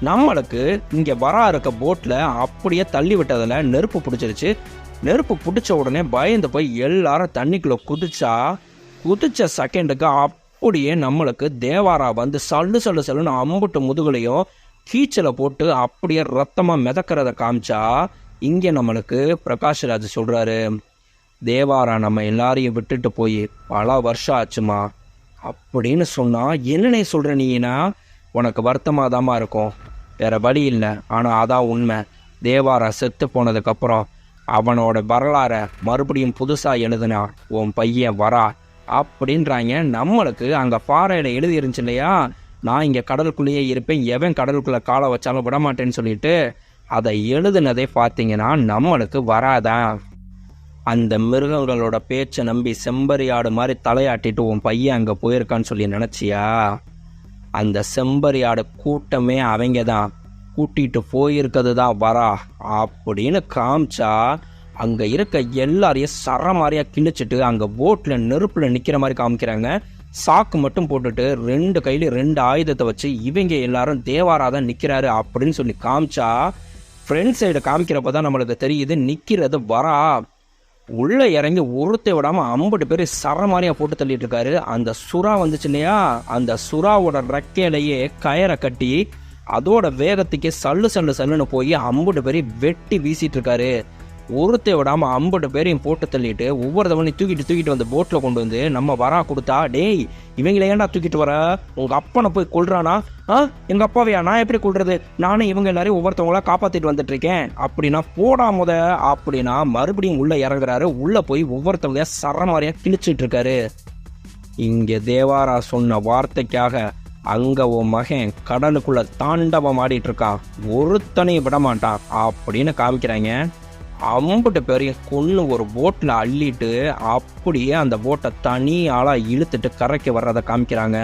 நம்மளுக்கு இங்கே வரா இருக்க போட்டில் அப்படியே தள்ளி விட்டதில் நெருப்பு பிடிச்சிருச்சு. நெருப்பு பிடிச்ச உடனே பயந்து போய் எல்லாரும் தண்ணிக்குள்ளே குதிச்ச செகண்டுக்கு அப்படியே நம்மளுக்கு தேவாரா வந்து சல்லு சல்லு சல்லுன்னு அம்புட்டு முதுகுலையும் கீச்சலை போட்டு அப்படியே ரத்தமாக மிதக்கிறத காமிச்சா, இங்கே நம்மளுக்கு பிரகாஷ் ராஜ் சொல்கிறாரு, தேவாரா நம்ம எல்லாரையும் விட்டுட்டு போய் பல வருஷம் ஆச்சுமா அப்படின்னு சொன்னால், என்னன்னே சொல்கிற நீனா, உனக்கு வருத்தமாக தாம்மா இருக்கும், வேறு வழி இல்லை, ஆனால் அதான் உண்மை, தேவாரா செத்து போனதுக்கப்புறம் அவனோட வரலாறை மறுபடியும் புதுசாக எழுதுனா உன் பையன் வரா அப்படின்றாங்க. நம்மளுக்கு அங்கே பாறையில் எழுதி இருந்துச்சு இல்லையா, நான் இங்கே கடலுக்குள்ளேயே இருப்பேன், எவன் கடலுக்குள்ளே காலை வச்சாலும் விடமாட்டேன்னு சொல்லிட்டு, அதை எழுதுனதே பார்த்தீங்கன்னா நம்மளுக்கு வராதான். அந்த மிருகங்களோட பேச்சை நம்பி செம்பரியாடு மாதிரி தலையாட்டிட்டு உன் பையன் அங்கே போயிருக்கான்னு சொல்லி நினச்சியா, அந்த செம்பரியாடு கூட்டமே அவங்க தான், கூட்டிகிட்டு போயிருக்கிறது தான் வரா அப்படின்னு காமிச்சா, அங்கே இருக்க எல்லாரையும் சரமாரியாக கிழிச்சிட்டு அங்கே போட்டில் நெருப்பில் நிற்கிற மாதிரி காமிக்கிறாங்க. சாக்கு மட்டும் போட்டுட்டு 2 கையில 2 ஆயுதத்தை வச்சு இவங்க எல்லாரும் தேவாரா தான் நிற்கிறாரு அப்படின்னு சொல்லி காமிச்சா, ஃப்ரண்ட் சைடு காமிக்கிறப்ப தான் நம்மளுக்கு தெரியுது நிற்கிறது வரா. உள்ளே இறங்கி ஒருத்தை விடாமல் 50 பேர் சரமாரியாக போட்டு தள்ளிட்டு இருக்காரு. அந்த சுறா வந்துச்சு இல்லையா, அந்த சுறாவோட ரெக்கையிலேயே கயரை கட்டி அதோட வேகத்துக்கே சல்லுன்னு போய் 50 பேரையும் வெட்டி வீசிட்டு இருக்காரு. ஒருத்தை விடாமல் 50 பேரையும் போட்டு தள்ளிட்டு ஒவ்வொருத்தவனையும் தூக்கிட்டு வந்து போட்டில் கொண்டு வந்து நம்ம வரா கொடுத்தா, டேய் இவங்கள ஏன்டா தூக்கிட்டு வர, உங்கள் அப்பனை போய் கொள்றானா, எங்கள் அப்பாவையா நான் எப்படி கொள்றது, நானும் இவங்க எல்லாரையும் ஒவ்வொருத்தவங்களா காப்பாற்றிட்டு வந்துட்டு இருக்கேன் அப்படின்னா போடா முத அப்படின்னா மறுபடியும் உள்ளே இறங்குறாரு. உள்ளே போய் ஒவ்வொருத்தவங்க சரமாரியாக கிழிச்சிட்டு இருக்காரு. இங்கே தேவாரா சொன்ன வார்த்தைக்காக அங்கே உன் மகன் கடலுக்குள்ளே தாண்டவம் ஆடிட்டு இருக்கான், ஒருத்தனையும் விட மாட்டான் அப்படின்னு காமிக்கிறாங்க. 50 பேரையும் கொன்று ஒரு போட்டில் அள்ளிட்டு அப்படியே அந்த போட்டை தனி ஆளாக இழுத்துட்டு கரைக்கு வர்றதை காமிக்கிறாங்க.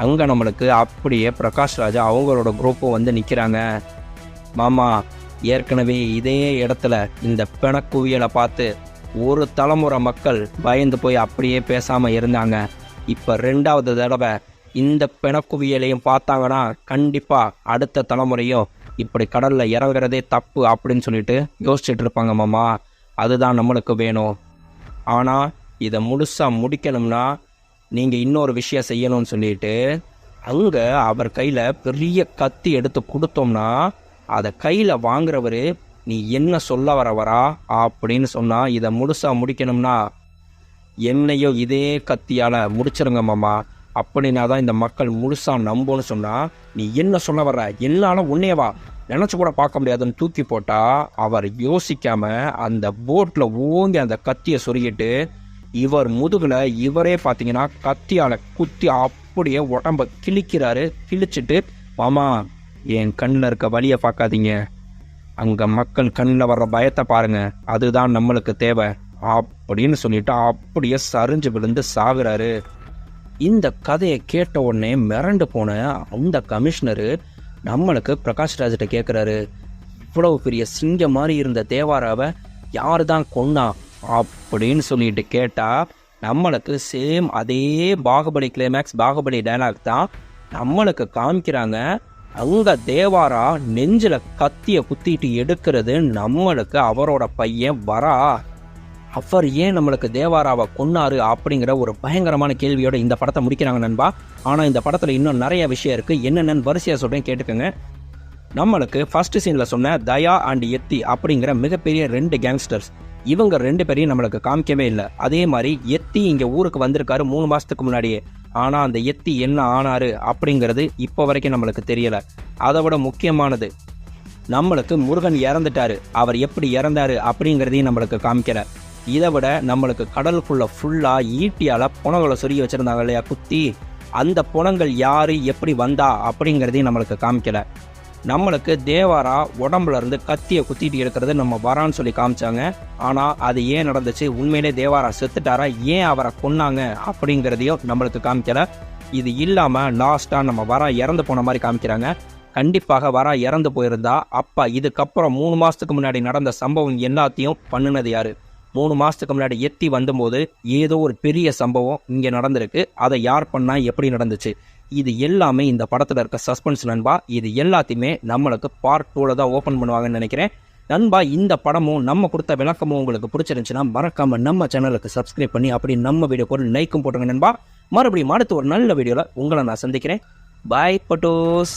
அங்கே நம்மளுக்கு அப்படியே பிரகாஷ் ராஜா அவங்களோட குரூப்பும் வந்து நிற்கிறாங்க. மாமா, ஏற்கனவே இதே இடத்துல இந்த பிணக்குவியலை பார்த்து ஒரு தலைமுறை மக்கள் பயந்து போய் அப்படியே பேசாமல் இருந்தாங்க. இப்போ 2வது தடவை இந்த பிணக்குவியலையும் பார்த்தாங்கன்னா கண்டிப்பாக அடுத்த தலைமுறையும் இப்படி கடலில் இறங்குறதே தப்பு அப்படின்னு சொல்லிட்டு யோசிச்சுட்டு இருப்பாங்க மாமா. அதுதான் நம்மளுக்கு வேணும். ஆனால் இதை முழுசாக முடிக்கணும்னா நீங்கள் இன்னொரு விஷயம் செய்யணும்னு சொல்லிட்டு அங்கே அவர் கையில் பெரிய கத்தி எடுத்து கொடுத்தோம்னா அதை கையில் வாங்குறவர் நீ என்ன சொல்ல வரவரா அப்படின்னு சொன்னால் இதை முழுசாக முடிக்கணும்னா என்னையோ இதே கத்தியால் முடிச்சிருங்க மாமா அப்படின்னா தான் இந்த மக்கள் முழுசாக நம்புன்னு சொன்னால் நீ என்ன சொல்ல வர்ற என்னால் உன்னையவா நினச்சி கூட பார்க்க முடியாதுன்னு தூக்கி போட்டால் அவர் யோசிக்காமல் அந்த போட்டில் ஓங்கி அந்த கத்தியை சொருகிட்டு இவர் முதுகில் இவரே பார்த்தீங்கன்னா கத்தியால் குத்தி அப்படியே உடம்ப கிழிக்கிறாரு. கிழிச்சிட்டு மாமா என் கண்ணில் இருக்க வலியை பார்க்காதீங்க, அங்கே மக்கள் கண்ணில் வர்ற பயத்தை பாருங்க, அதுதான் நம்மளுக்கு தேவை அப்படின்னு சொல்லிட்டு அப்படியே சரிஞ்சு விழுந்து சாகுறாரு. இந்த கதையை கேட்ட உடனே மிரண்டு போன அந்த கமிஷனரு நம்மளுக்கு பிரகாஷ் ராஜ்கிட்ட கேட்குறாரு, இவ்வளவு பெரிய சிங்கம் மாதிரி இருந்த தேவாராவை யாரு தான் கொன்னா அப்படின்னு சொல்லிட்டு கேட்டால் நம்மளுக்கு சேம் அதே பாகுபலி கிளைமேக்ஸ் பாகுபலி டைலாக் தான் நம்மளுக்கு காமிக்கிறாங்க. அங்கே தேவாரா நெஞ்சில் கத்தியை குத்திட்டு எடுக்கிறது நம்மளுக்கு அவரோட பையன் வரா. அவர் ஏன் நம்மளுக்கு தேவாராவை கொன்னாரு அப்படிங்கிற ஒரு பயங்கரமான கேள்வியோட இந்த படத்தை முடிக்கிறாங்க நண்பா. ஆனால் இந்த படத்தில் இன்னும் நிறைய விஷயம் இருக்குது, என்னென்னு வரிசையாக சொல்கிறேன் கேட்டுக்கோங்க. நம்மளுக்கு ஃபர்ஸ்ட் சீனில் சொன்ன தயா அண்ட் எத்தி அப்படிங்கிற மிகப்பெரிய 2 கேங்ஸ்டர்ஸ், இவங்க 2 பேரையும் நம்மளுக்கு காமிக்கவே இல்லை. அதே மாதிரி எத்தி இங்கே ஊருக்கு வந்திருக்காரு 3 மாதத்துக்கு முன்னாடியே. ஆனால் அந்த எத்தி என்ன ஆனாரு அப்படிங்கிறது இப்போ வரைக்கும் நம்மளுக்கு தெரியலை. அதை விட முக்கியமானது நம்மளுக்கு முருகன் இறந்துட்டாரு, அவர் எப்படி இறந்தாரு அப்படிங்கிறதையும் நம்மளுக்கு காமிக்கலை. இதை விட நம்மளுக்கு கடலுக்குள்ள ஃபுல்லாக ஈட்டியால் புணங்களை சொருகி வச்சுருந்தாங்க இல்லையா குத்தி, அந்த புணங்கள் யார் எப்படி வந்தா அப்படிங்கிறதையும் நம்மளுக்கு காமிக்கலை. நம்மளுக்கு தேவாரா உடம்புல இருந்து கத்தியை குத்திட்டு எடுக்கிறது நம்ம வரான்னு சொல்லி காமிச்சாங்க. ஆனால் அது ஏன் நடந்துச்சு, உண்மையிலே தேவாரா செத்துட்டாரா, ஏன் அவரை கொன்னாங்க அப்படிங்கிறதையும் நம்மளுக்கு காமிக்கலை. இது இல்லாமல் லாஸ்ட்டாக நம்ம வரா இறந்து போன மாதிரி காமிக்கிறாங்க. கண்டிப்பாக வரா இறந்து போயிருந்தா அப்போ இதுக்கப்புறம் 3 மாதத்துக்கு முன்னாடி நடந்த சம்பவம் எல்லாத்தையும் பண்ணினது யார்? 3 மாதத்துக்கு முன்னாடி எத்தி வந்தபோது ஏதோ ஒரு பெரிய சம்பவம் இங்கே நடந்திருக்கு, அதை யார் பண்ணா, எப்படி நடந்துச்சு, இது எல்லாமே இந்த படத்தில் இருக்க சஸ்பென்ஸ் நண்பா. இது எல்லாத்தையுமே நம்மளுக்கு பார்ட் 2ல் தான் ஓப்பன் பண்ணுவாங்கன்னு நினைக்கிறேன் நண்பா. இந்த படமும் நம்ம கொடுத்த விளக்கமும் உங்களுக்கு பிடிச்சிருந்துச்சுன்னா மறக்காமல் நம்ம சேனலுக்கு சப்ஸ்கிரைப் பண்ணி அப்படி நம்ம வீடியோக்கு ஒரு லைக்கும் போட்டுங்க நண்பா. மறுபடியும் அடுத்து ஒரு நல்ல வீடியோவில் உங்களை நான் சந்திக்கிறேன். பாய் பட்டோஸ்.